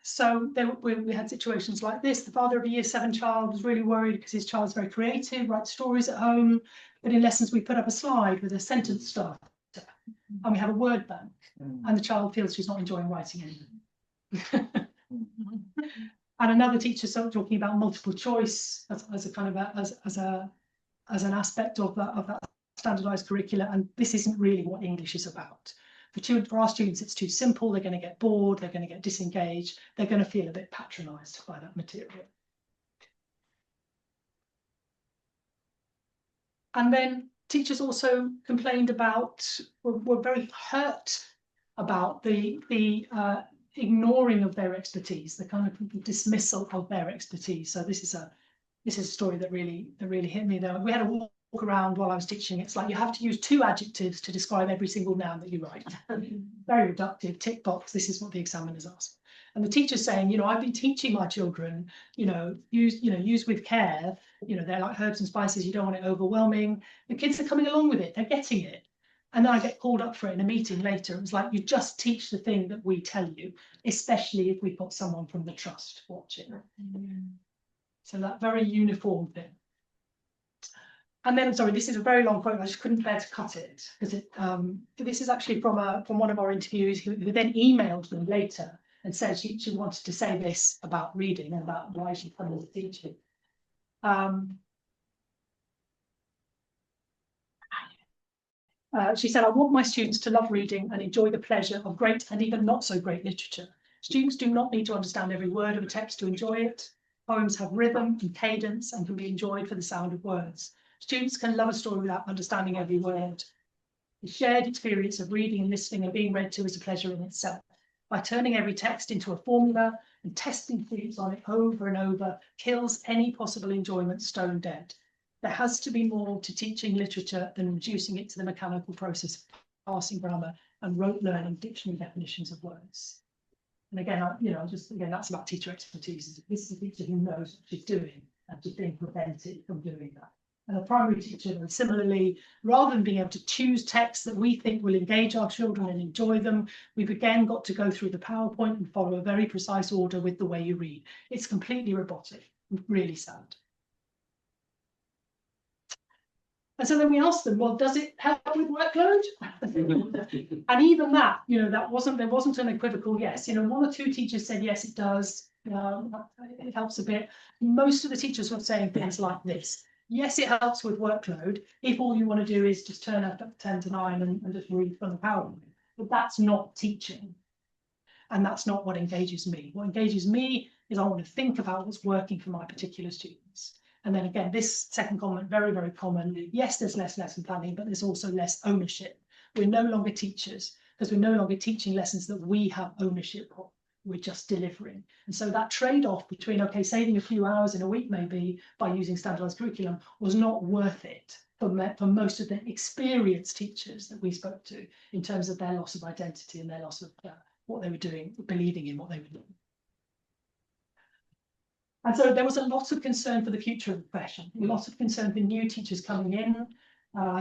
So we had situations like this. The father of a year 7 child was really worried because his child's very creative, writes stories at home. But in lessons, we put up a slide with a sentence starter. And we have a word bank, and the child feels she's not enjoying writing anything. And another teacher started talking about multiple choice as a kind of as an aspect of that standardized curricula, and this isn't really what English is about. For our students, it's too simple. They're going to get bored. They're going to get disengaged. They're going to feel a bit patronised by that material. And then teachers also complained about, were very hurt about the ignoring of their expertise, the kind of dismissal of their expertise. So this is a story that really hit me there. We had a walk around while I was teaching. It's like you have to use 2 adjectives to describe every single noun that you write. Very reductive, tick box. This is what the examiners ask. And the teacher's saying, you know, I've been teaching my children, use with care, they're like herbs and spices, you don't want it overwhelming. The kids are coming along with it, they're getting it. And then I get called up for it in a meeting later. It's like, you just teach the thing that we tell you, especially if we've got someone from the trust watching. So that very uniform thing. And then, sorry, this is a very long quote. I just couldn't bear to cut it because this is actually from one of our interviews who then emailed them later and said she wanted to say this about reading and about why she come into teaching. She said, I want my students to love reading and enjoy the pleasure of great and even not so great literature. Students do not need to understand every word of a text to enjoy it. Poems have rhythm and cadence and can be enjoyed for the sound of words. Students can love a story without understanding every word. The shared experience of reading and listening and being read to is a pleasure in itself. By turning every text into a formula and testing themes on it over and over kills any possible enjoyment stone dead. There has to be more to teaching literature than reducing it to the mechanical process of parsing grammar and rote learning dictionary definitions of words. And again, that's about teacher expertise. This is a teacher who knows what she's doing and she's being prevented from doing that. And a primary teacher, similarly, rather than being able to choose texts that we think will engage our children and enjoy them, we've again got to go through the PowerPoint and follow a very precise order with the way you read. It's completely robotic, really sad. And so then we asked them, well, does it help with workload? And even that, there wasn't an equivocal yes. One or two teachers said, yes, it does. It helps a bit. Most of the teachers were saying things like this. Yes, it helps with workload if all you want to do is just turn up at 10 to 9 and just read from the PowerPoint. But that's not teaching. And that's not what engages me. What engages me is I want to think about what's working for my particular students. And then again, this second comment, very, very common. Yes, there's less lesson planning, but there's also less ownership. We're no longer teachers because we're no longer teaching lessons that we have ownership of. We're just delivering. And so that trade-off between, okay, saving a few hours in a week maybe by using standardized curriculum was not worth it for most of the experienced teachers that we spoke to in terms of their loss of identity and their loss of what they were doing, believing in what they were doing. And so there was a lot of concern for the future of the profession, a lot of concern for new teachers coming in.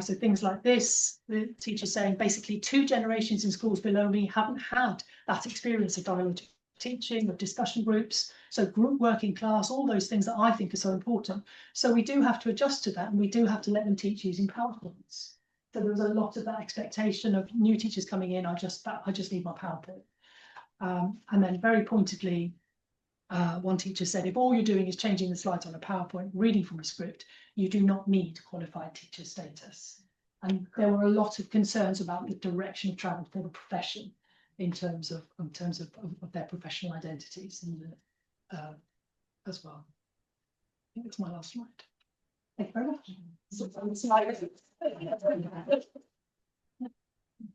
So things like this, the teachers saying basically 2 generations in schools below me haven't had that experience of dialogue teaching, of discussion groups, so group work in class, all those things that I think are so important. So we do have to adjust to that and we do have to let them teach using PowerPoints. So there was a lot of that expectation of new teachers coming in, I just need my PowerPoint. And then very pointedly, one teacher said, if all you're doing is changing the slides on a PowerPoint, reading from a script, you do not need qualified teacher status. And there were a lot of concerns about the direction of travel for the profession in terms of their professional identities and as well. I think that's my last slide. Thank you very much.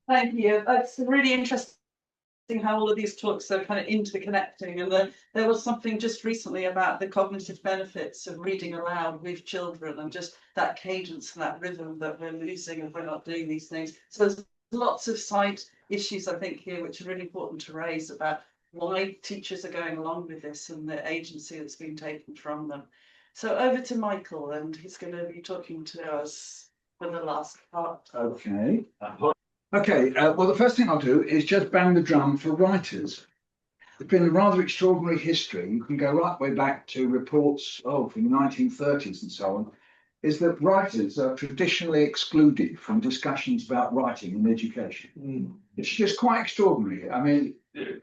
Thank you. That's really interesting how all of these talks are kind of interconnecting, and there was something just recently about the cognitive benefits of reading aloud with children and just that cadence and that rhythm that we're losing if we're not doing these things. So there's lots of side issues I think here which are really important to raise about why teachers are going along with this and the agency that's been taken from them. So over to Michael, and he's going to be talking to us for the last part. Okay. Okay, well, the first thing I'll do is just bang the drum for writers. It's been a rather extraordinary history. You can go right way back to reports from the 1930s and so on, is that writers are traditionally excluded from discussions about writing in education. It's just quite extraordinary. I mean,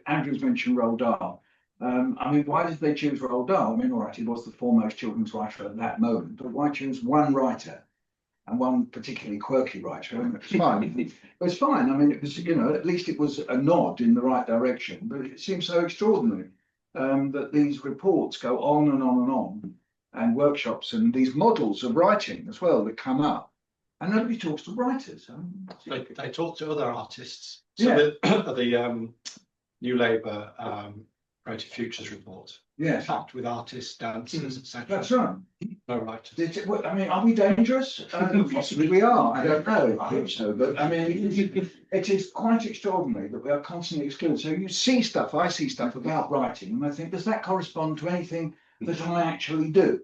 Andrew's mentioned Roald Dahl. I mean, why did they choose Roald Dahl? I mean, all right, he was the foremost children's writer at that moment, but why choose one writer? And one particularly quirky writer. It's fine. It's fine. I mean, it was, at least it was a nod in the right direction. But it seems so extraordinary that these reports go on and on and on, and workshops and these models of writing as well that come up, and nobody talks to writers. They talk to other artists. So the New Labour Creative Futures report, yes, packed with artists, dancers, etc. That's right. No writers. I mean, are we dangerous? Possibly we are. I don't know. I hope so. But I mean, it is quite extraordinary that we are constantly excluded. So you see stuff, I see stuff about writing, and I think, does that correspond to anything that I actually do?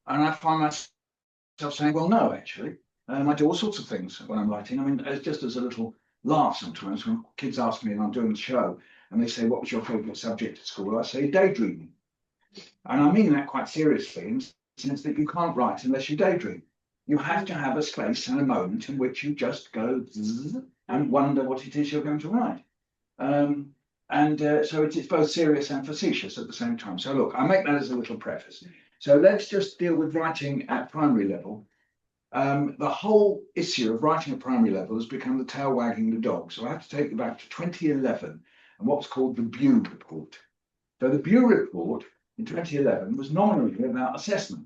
And I find myself saying, well, no, actually. I do all sorts of things when I'm writing. I mean, just as a little laugh sometimes when kids ask me and I'm doing the show and they say, what was your favourite subject at school? I say daydreaming. And I mean that quite seriously, in the sense that you can't write unless you daydream. You have to have a space and a moment in which you just go zzz and wonder what it is you're going to write. So it's both serious and facetious at the same time. So look, I make that as a little preface. So let's just deal with writing at primary level. The whole issue of writing at primary level has become the tail wagging the dog. So I have to take you back to 2011 and what's called the Bew Report. So the Bew Report in 2011 was nominally about assessment.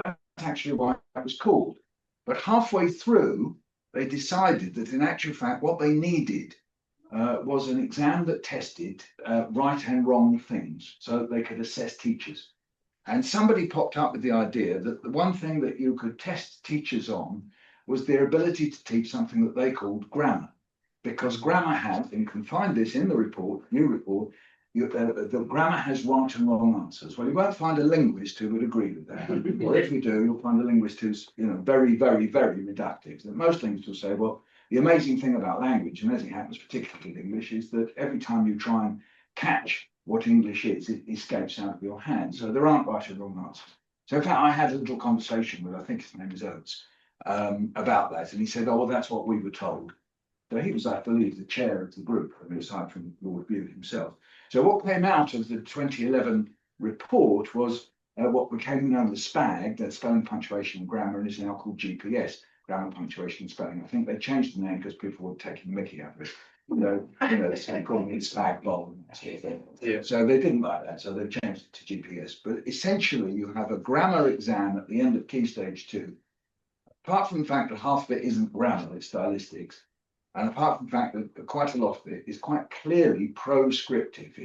That's actually why it was called. But halfway through, they decided that in actual fact, what they needed was an exam that tested right and wrong things so that they could assess teachers. And somebody popped up with the idea that the one thing that you could test teachers on was their ability to teach something that they called grammar. Because grammar had, and you can find this in the report, new report, the grammar has right and wrong answers. Well, you won't find a linguist who would agree with that. Or if you do, you'll find a linguist who's very, very, very reductive. That most linguists will say, well, the amazing thing about language, and as it happens particularly in English, is that every time you try and catch what English is, it escapes out of your hand. So there aren't right and wrong answers. So in fact, I had a little conversation with, I think his name is Oates, about that. And he said, oh, well, that's what we were told. So he was, I believe, the chair of the group, I mean, aside from Lord Bew himself. So what came out of the 2011 report was what became known as SPAG, that's spelling, punctuation and grammar, and is now called GPS, grammar, punctuation and spelling. I think they changed the name because people were taking the mickey out of it. So they called it SPAG bomb. Yeah. So they didn't like that, so they changed it to GPS. But essentially, you have a grammar exam at the end of Key Stage 2. Apart from the fact that half of it isn't grammar, it's stylistics. And apart from the fact that quite a lot of it is quite clearly prescriptive. It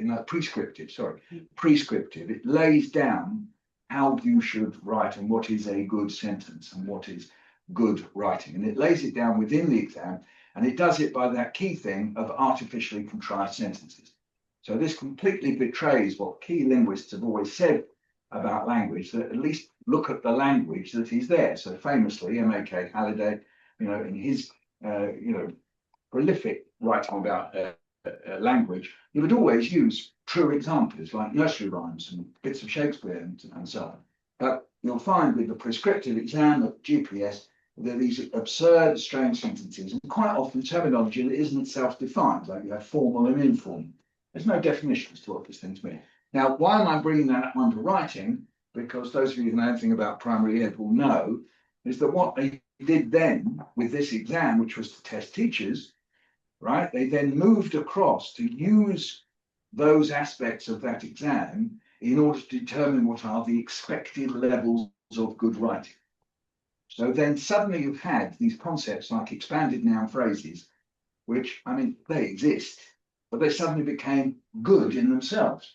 lays down how you should write and what is a good sentence and what is good writing. And it lays it down within the exam, and it does it by that key thing of artificially contrived sentences. So this completely betrays what key linguists have always said about language, that at least look at the language that is there. So famously, M.A.K. Halliday, in his, prolific writing about language, he would always use true examples like nursery rhymes and bits of Shakespeare and so on. But you'll find with the prescriptive exam of GPS, there are these absurd, strange sentences, and quite often terminology that isn't self-defined, like you have formal and informal. There's no definition as to what these things mean. Now, why am I bringing that up under writing? Because those of you who know anything about primary ed will know, is that what they did then with this exam, which was to test teachers, right? They then moved across to use those aspects of that exam in order to determine what are the expected levels of good writing. So then suddenly you've had these concepts like expanded noun phrases, which, I mean, they exist, but they suddenly became good in themselves.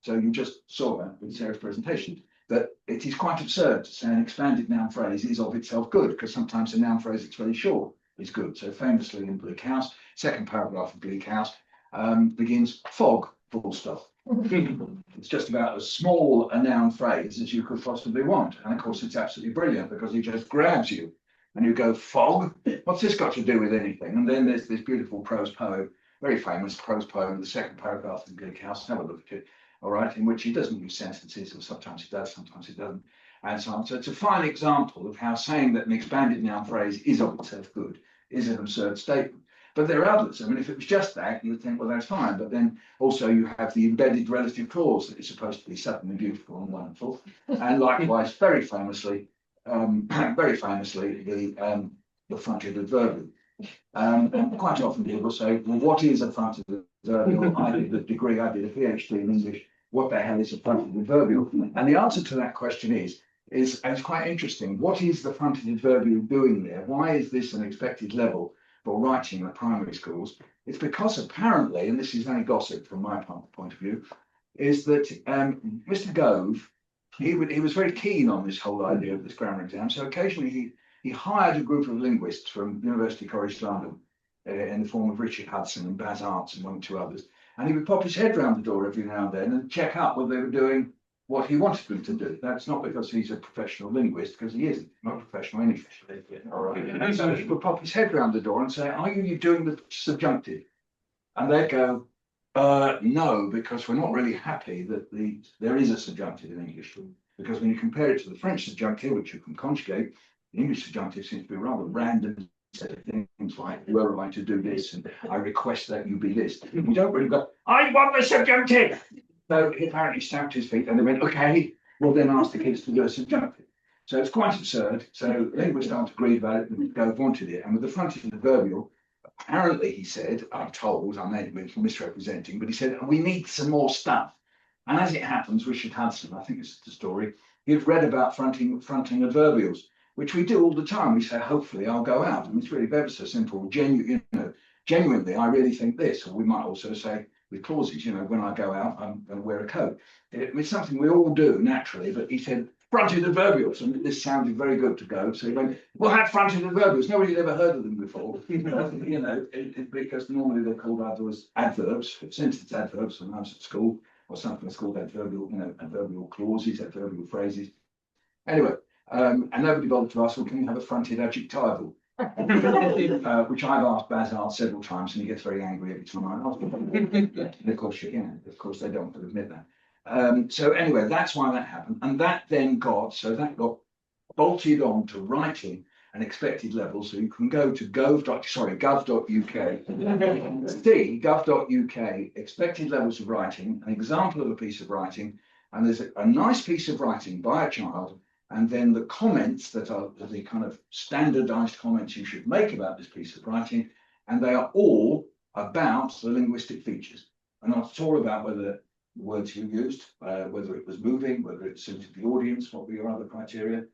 So you just saw that with Sarah's presentation, that it is quite absurd to say an expanded noun phrase is of itself good, because sometimes a noun phrase that's very short is good. So famously in Bleak House, second paragraph of Bleak House begins fog, full stop. It's just about as small a noun phrase as you could possibly want. And of course, it's absolutely brilliant because he just grabs you and you go, fog? What's this got to do with anything? And then there's this beautiful prose poem, very famous prose poem, the second paragraph of Bleak House, have a look at it, all right, in which he doesn't use sentences, or sometimes he does, sometimes he doesn't, and so on. So it's a fine example of how saying that an expanded noun phrase is of itself good is an absurd statement. But there are others. I mean, if it was just that, you would think, well, that's fine. But then also you have the embedded relative clause that is supposed to be suddenly beautiful and wonderful. And likewise, very famously, the fronted adverbial. And quite often people say, well, what is a fronted adverbial? I did a degree, I did a PhD in English. What the hell is a fronted adverbial? And the answer to that question is and it's quite interesting. What is the fronted adverbial doing there? Why is this an expected level for writing at primary schools? It's because apparently, and this is only gossip from my point of view, is that Mr. Gove he was very keen on this whole idea of this grammar exam. So occasionally he hired a group of linguists from University College London in the form of Richard Hudson and Baz Arts and one or two others. And he would pop his head round the door every now and then and check up whether they were doing what he wanted them to do. That's not because he's a professional linguist, because he isn't, not professional anything. All right. So he would pop his head round the door and say, "Are you doing the subjunctive?" And they'd go, "No, because we're not really happy that there is a subjunctive in English, because when you compare it to the French subjunctive, which you can conjugate, the English subjunctive seems to be a rather random set of things like, you are right to do this, and I request that you be this. You don't really go, I want the subjunctive." So he apparently stamped his feet and they went, "Okay, we'll then ask the kids to do a subjunctive." So it's quite absurd. So linguists aren't agreed about it, and Gove wanted it. And with the fronted adverbial, apparently he said, I'm told, I may have been misrepresenting, but he said, "We need some more stuff." And as it happens, Richard Hudson, I think this is the story, he'd read about fronting adverbials, which we do all the time. We say, "Hopefully I'll go out." And it's really very so simple. Genuinely, I really think this. Or we might also say with clauses, "When I go out, I'm going to wear a coat." It's something we all do naturally, but he said fronted adverbials, and this sounded very good to go. So he went, "We'll have fronted adverbials." Nobody had ever heard of them before, because normally they're called either as adverbs, sentence adverbs when I was at school, or something that's called adverbial, adverbial clauses, adverbial phrases. Anyway, and nobody bothered to ask, "Well, can you have a fronted adjectival?" Which I've asked Baz Arts several times, and he gets very angry every time I ask him. And of course, of course, they don't want to admit that. So anyway, that's why that happened, and that then got bolted on to writing and expected levels. So you can go to gov.uk, see gov.uk expected levels of writing, an example of a piece of writing, and there's a nice piece of writing by a child. And then the comments that are the kind of standardized comments you should make about this piece of writing, and they are all about the linguistic features. And not at all about whether the words you used, whether it was moving, whether it suited the audience, what were your other criteria,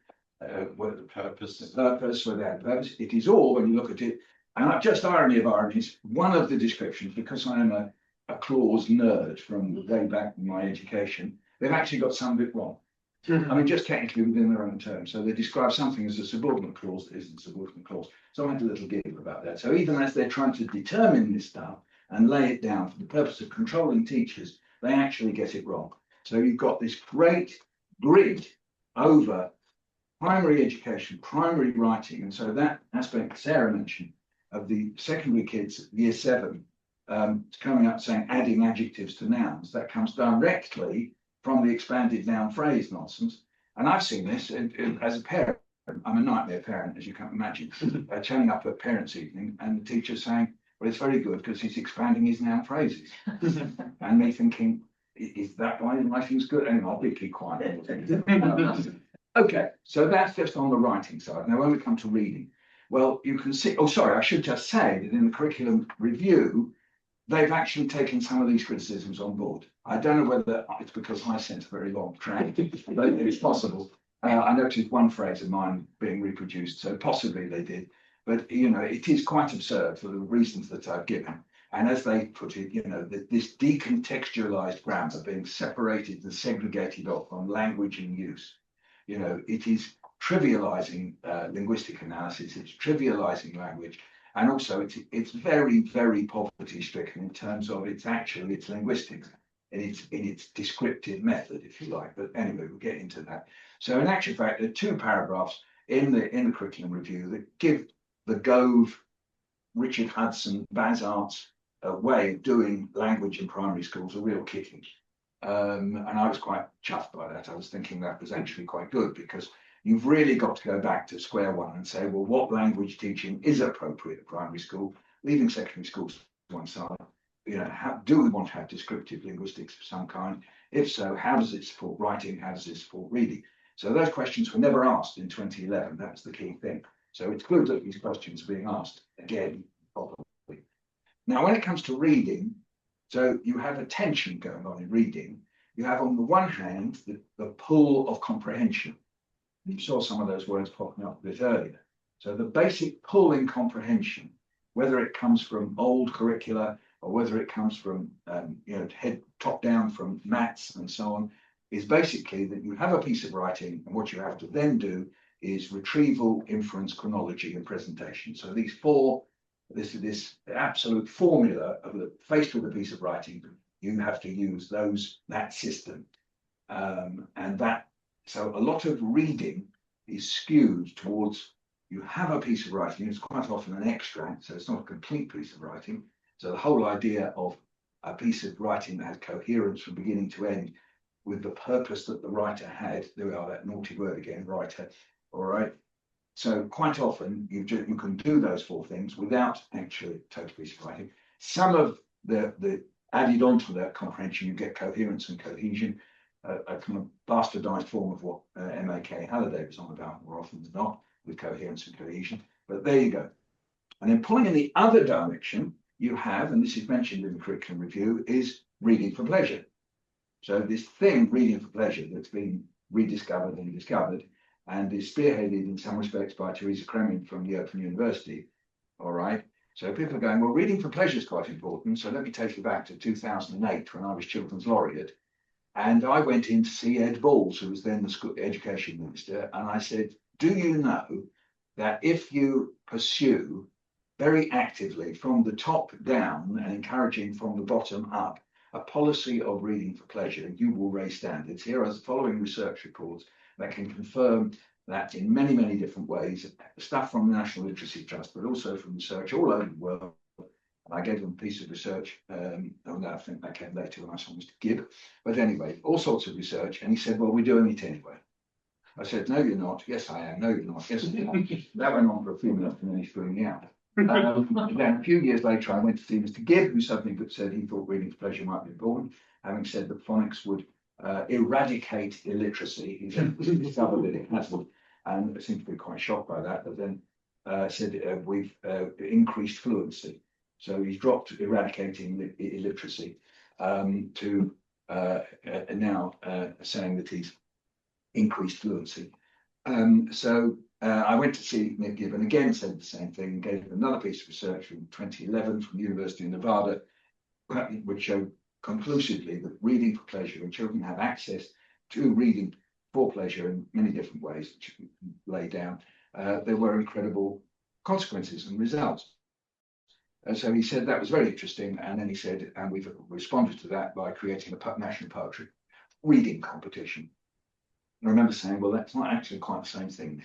whether the purpose, whether they had purpose. It is all, when you look at it, and just irony of ironies, one of the descriptions, because I am a clause nerd from way back in my education, they've actually got some of it wrong. I mean, just technically within their own terms. So they describe something as a subordinate clause that isn't a subordinate clause. So I had a little giggle about that. So even as they're trying to determine this stuff and lay it down for the purpose of controlling teachers, they actually get it wrong. So you've got this great grid over primary education, primary writing. And so that aspect Sarah mentioned of the secondary kids, year 7, coming up saying adding adjectives to nouns, that comes directly from the expanded noun phrase nonsense. And I've seen this as a parent. I'm a nightmare parent, as you can imagine, turning up at parents' evening and the teacher saying, "Well, it's very good because he's expanding his noun phrases." And me thinking, is that why writing's good? Anyway, I'll be quiet. Okay, so that's just on the writing side. Now, when we come to reading, well, you can see, I should just say that in the curriculum review, they've actually taken some of these criticisms on board. I don't know whether it's because I sent a very long track, but it's possible. I noticed one phrase of mine being reproduced, so possibly they did. But, it is quite absurd for the reasons that I've given. And as they put it, this decontextualized grammar being separated and segregated off on language and use. It is trivializing linguistic analysis, it's trivializing language. And also, it's very, very poverty-stricken in terms of its linguistics, in its descriptive method, if you like. But anyway, we'll get into that. So, in actual fact, there are 2 paragraphs in the curriculum review that give the Gove, Richard Hudson, Baz Arts way of doing language in primary schools a real kicking. And I was quite chuffed by that. I was thinking that was actually quite good, because you've really got to go back to square one and say, well, what language teaching is appropriate at primary school, leaving secondary schools to one side? Do we want to have descriptive linguistics of some kind? If so, how does it support writing? How does it support reading? So those questions were never asked in 2011. That's the key thing. So it's good that these questions are being asked again, probably. Now, when it comes to reading, so you have a tension going on in reading. You have, on the one hand, the pull of comprehension. You saw some of those words popping up a bit earlier. So the basic pull in comprehension, whether it comes from old curricula or whether it comes from, head top down from maths and so on, is basically that you have a piece of writing, and what you have to then do is retrieval, inference, chronology, and presentation. So these four, this absolute formula of faced with a piece of writing, you have to use that system. So a lot of reading is skewed towards, you have a piece of writing, it's quite often an extract, so it's not a complete piece of writing. So the whole idea of a piece of writing that has coherence from beginning to end with the purpose that the writer had, there we are, that naughty word again, writer, all right? So quite often you can do those four things without actually a total piece of writing. Some of the added onto that comprehension, you get coherence and cohesion, a kind of bastardized form of what M.A.K. Halliday was on about more often than not, with coherence and cohesion. But there you go. And then pulling in the other direction, you have, and this is mentioned in the curriculum review, is reading for pleasure. So this thing, reading for pleasure, that's been rediscovered and discovered, and is spearheaded in some respects by Teresa Kremin from the Open University. All right. So people are going, well, reading for pleasure is quite important. So let me take you back to 2008 when I was Children's Laureate. And I went in to see Ed Balls, who was then the school education minister. And I said, do you know that if you pursue very actively from the top down and encouraging from the bottom up a policy of reading for pleasure, you will raise standards? Here are the following research reports that can confirm that in many, many different ways, stuff from the National Literacy Trust, but also from research all over the world. I gave them a piece of research, I think that came later when I saw Mr. Gibb. But anyway, all sorts of research. And he said, well, we're doing it anyway. I said, no, you're not. Yes, I am. No, you're not. Yes, I am. That went on for a few minutes and then he threw me out. Then a few years later, I went to see Mr. Gibb, who suddenly said he thought reading for pleasure might be important, having said that phonics would eradicate illiteracy. He then discovered that it hasn't, and I seemed to be quite shocked by that, but then said we've increased fluency. So he's dropped eradicating illiteracy to now saying that he's increased fluency. I went to see Nick Gibb and again said the same thing, and gave him another piece of research from 2011 from the University of Nevada, which showed conclusively that reading for pleasure, when children have access to reading for pleasure in many different ways, which you can lay down, there were incredible consequences and results. And so he said that was very interesting, and then he said, and we've responded to that by creating a national poetry reading competition. And I remember saying, well, that's not actually quite the same thing.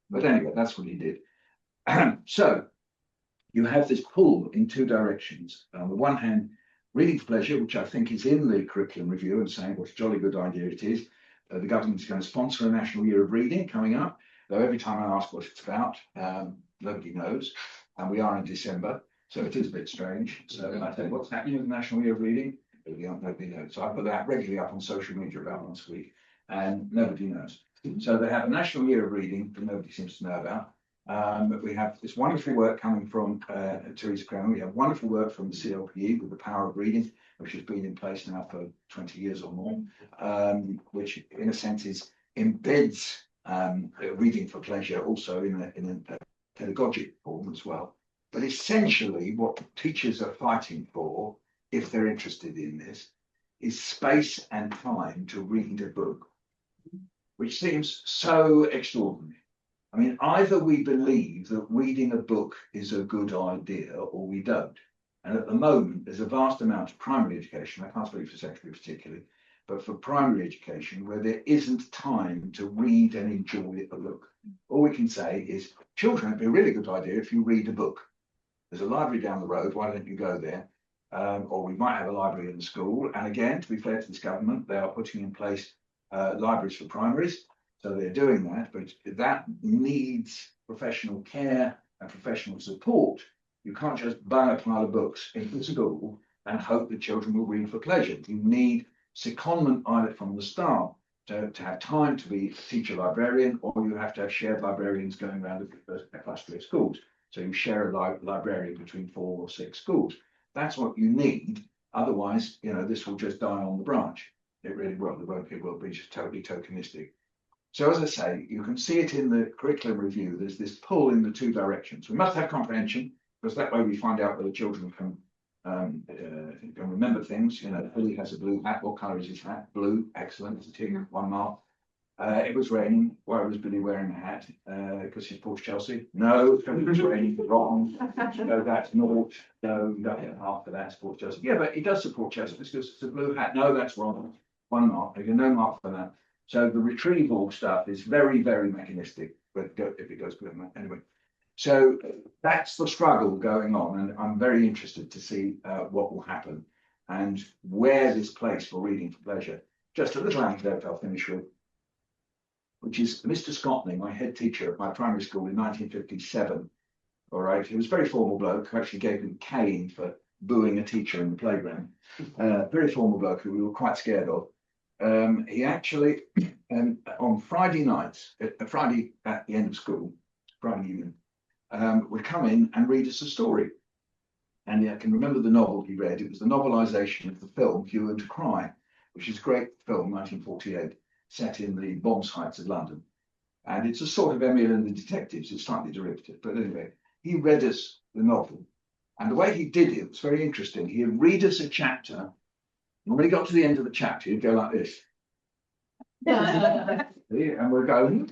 But anyway, that's what he did. So you have this pull in two directions. On the one hand, reading for pleasure, which I think is in the curriculum review, and saying what a jolly good idea it is. The government is going to sponsor a National Year of Reading coming up, though every time I ask what it's about, nobody knows. And we are in December, so it is a bit strange. So I said, what's happening with the National Year of Reading? Nobody knows. So I put that regularly up on social media about once a week, and nobody knows. So they have a National Year of Reading that nobody seems to know about. But we have this wonderful work coming from Teresa Kremin. We have wonderful work from the CLPE with the Power of Reading, which has been in place now for 20 years or more, which in a sense embeds reading for pleasure also in a pedagogic form as well. But essentially what teachers are fighting for, if they're interested in this, is space and time to read a book, which seems so extraordinary. I mean, either we believe that reading a book is a good idea or we don't. And at the moment, there's a vast amount of primary education, I can't speak for secondary particularly, but for primary education where there isn't time to read and enjoy a book. All we can say is, children, it'd be a really good idea if you read a book. There's a library down the road, why don't you go there? Or we might have a library in the school. And again, to be fair to this government, they are putting in place libraries for primaries. So they're doing that, but that needs professional care and professional support. You can't just bang a pile of books into the school and hope that children will read for pleasure. You need secondment either from the start to have time to be a teacher librarian, or you have to have shared librarians going around a cluster of schools. So you share a librarian between 4 or 6 schools. That's what you need. Otherwise, this will just die on the branch. It really will. It will be just totally tokenistic. So as I say, you can see it in the curriculum review. There's this pull in the two directions. We must have comprehension, because that way we find out whether children can You can remember things, you know, Billy has a blue hat. What colour is his hat? Blue, excellent, it's a tick, 1 mark. It was raining. Why was Billy wearing a hat? Because he supports Chelsea? No, because it was raining. Wrong. No, that's naught. No, nothing half for that. Supports Chelsea. Yeah, but he does support Chelsea because it's a blue hat. No, that's wrong. 1 mark. Again, no mark for that. So the retrieval stuff is very, very mechanistic. But if it goes good, anyway. So that's the struggle going on, and I'm very interested to see what will happen and where this place for reading for pleasure. Just a little anecdote I'll finish with, which is Mr. Scotney, my head teacher at my primary school in 1957. All right, he was a very formal bloke who actually gave him cane for booing a teacher in the playground. Very formal bloke who we were quite scared of. He actually, on Friday nights, Friday at the end of school, Friday evening, would come in and read us a story. And I can remember the novel he read. It was the novelisation of the film Hue and Cry, which is a great film, 1948. Set in the bomb sites of London. And it's a sort of Emil and the Detectives, it's slightly derivative. But anyway, he read us the novel. And the way he did it was very interesting. He'd read us a chapter. And when he got to the end of the chapter, he'd go like this. And we'd go,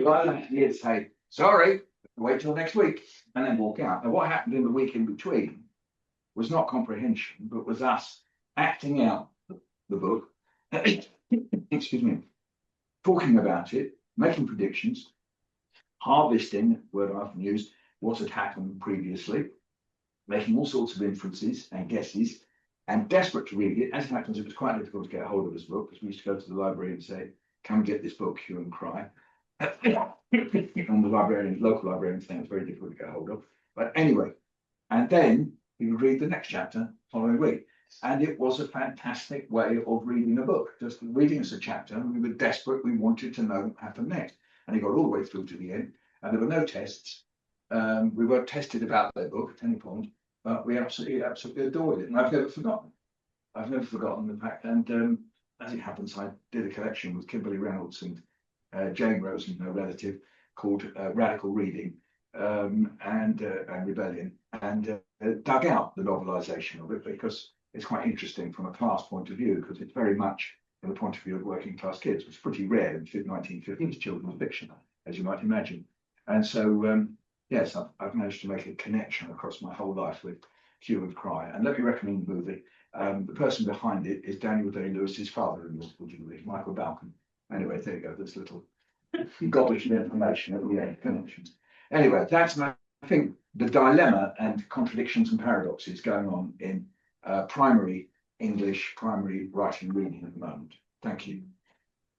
like that. He'd say, sorry, wait till next week. And then walk out. And what happened in the week in between was not comprehension, but was us acting out the book. Excuse me, talking about it, making predictions, harvesting, word I often use, what had happened previously, making all sorts of inferences and guesses, and desperate to read it. As it happens, it was quite difficult to get hold of this book because we used to go to the library and say, can we get this book, Hue and Cry? And the local librarians think it's very difficult to get hold of. But anyway, and then we would read the next chapter following week. And it was a fantastic way of reading a book, just reading us a chapter. And we were desperate. We wanted to know what happened next. And he got all the way through to the end. And there were no tests. We weren't tested about their book at any point, but we absolutely adored it. And I've never forgotten. I've never forgotten the fact. And as it happens, I did a collection with Kimberly Reynolds and Jane Rosen, her relative, called Radical Reading and Rebellion, and dug out the novelisation of it because it's quite interesting from a class point of view, because it's very much from the point of view of working class kids, which is pretty rare in 1950s children's fiction, as you might imagine. And so, yes, I've managed to make a connection across my whole life with Hue and Cry. And let me recommend the movie. The person behind it is Daniel Day-Lewis's father-in-law, Michael Balcon. Anyway, there you go. There's a little gobbish of information at the end, connections. Anyway, that's I think the dilemma and contradictions and paradoxes going on in primary English, primary writing and reading at the moment. Thank you.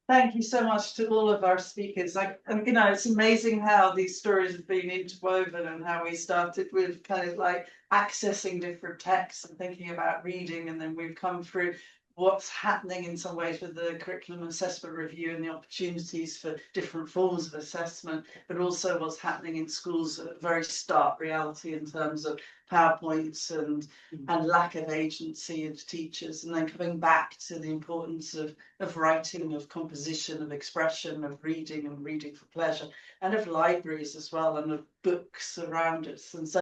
Thank you so much to all of our speakers. You know, it's amazing how these stories have been interwoven and how we started with kind of like accessing different texts and thinking about reading, and then we've come through what's happening in some ways with the curriculum assessment review and the opportunities for different forms of assessment, but also what's happening in schools at very stark reality in terms of PowerPoints and lack of agency of teachers, and then coming back to the importance of writing, of composition, of expression, of reading and reading for pleasure, and of libraries as well, and of books around us. And so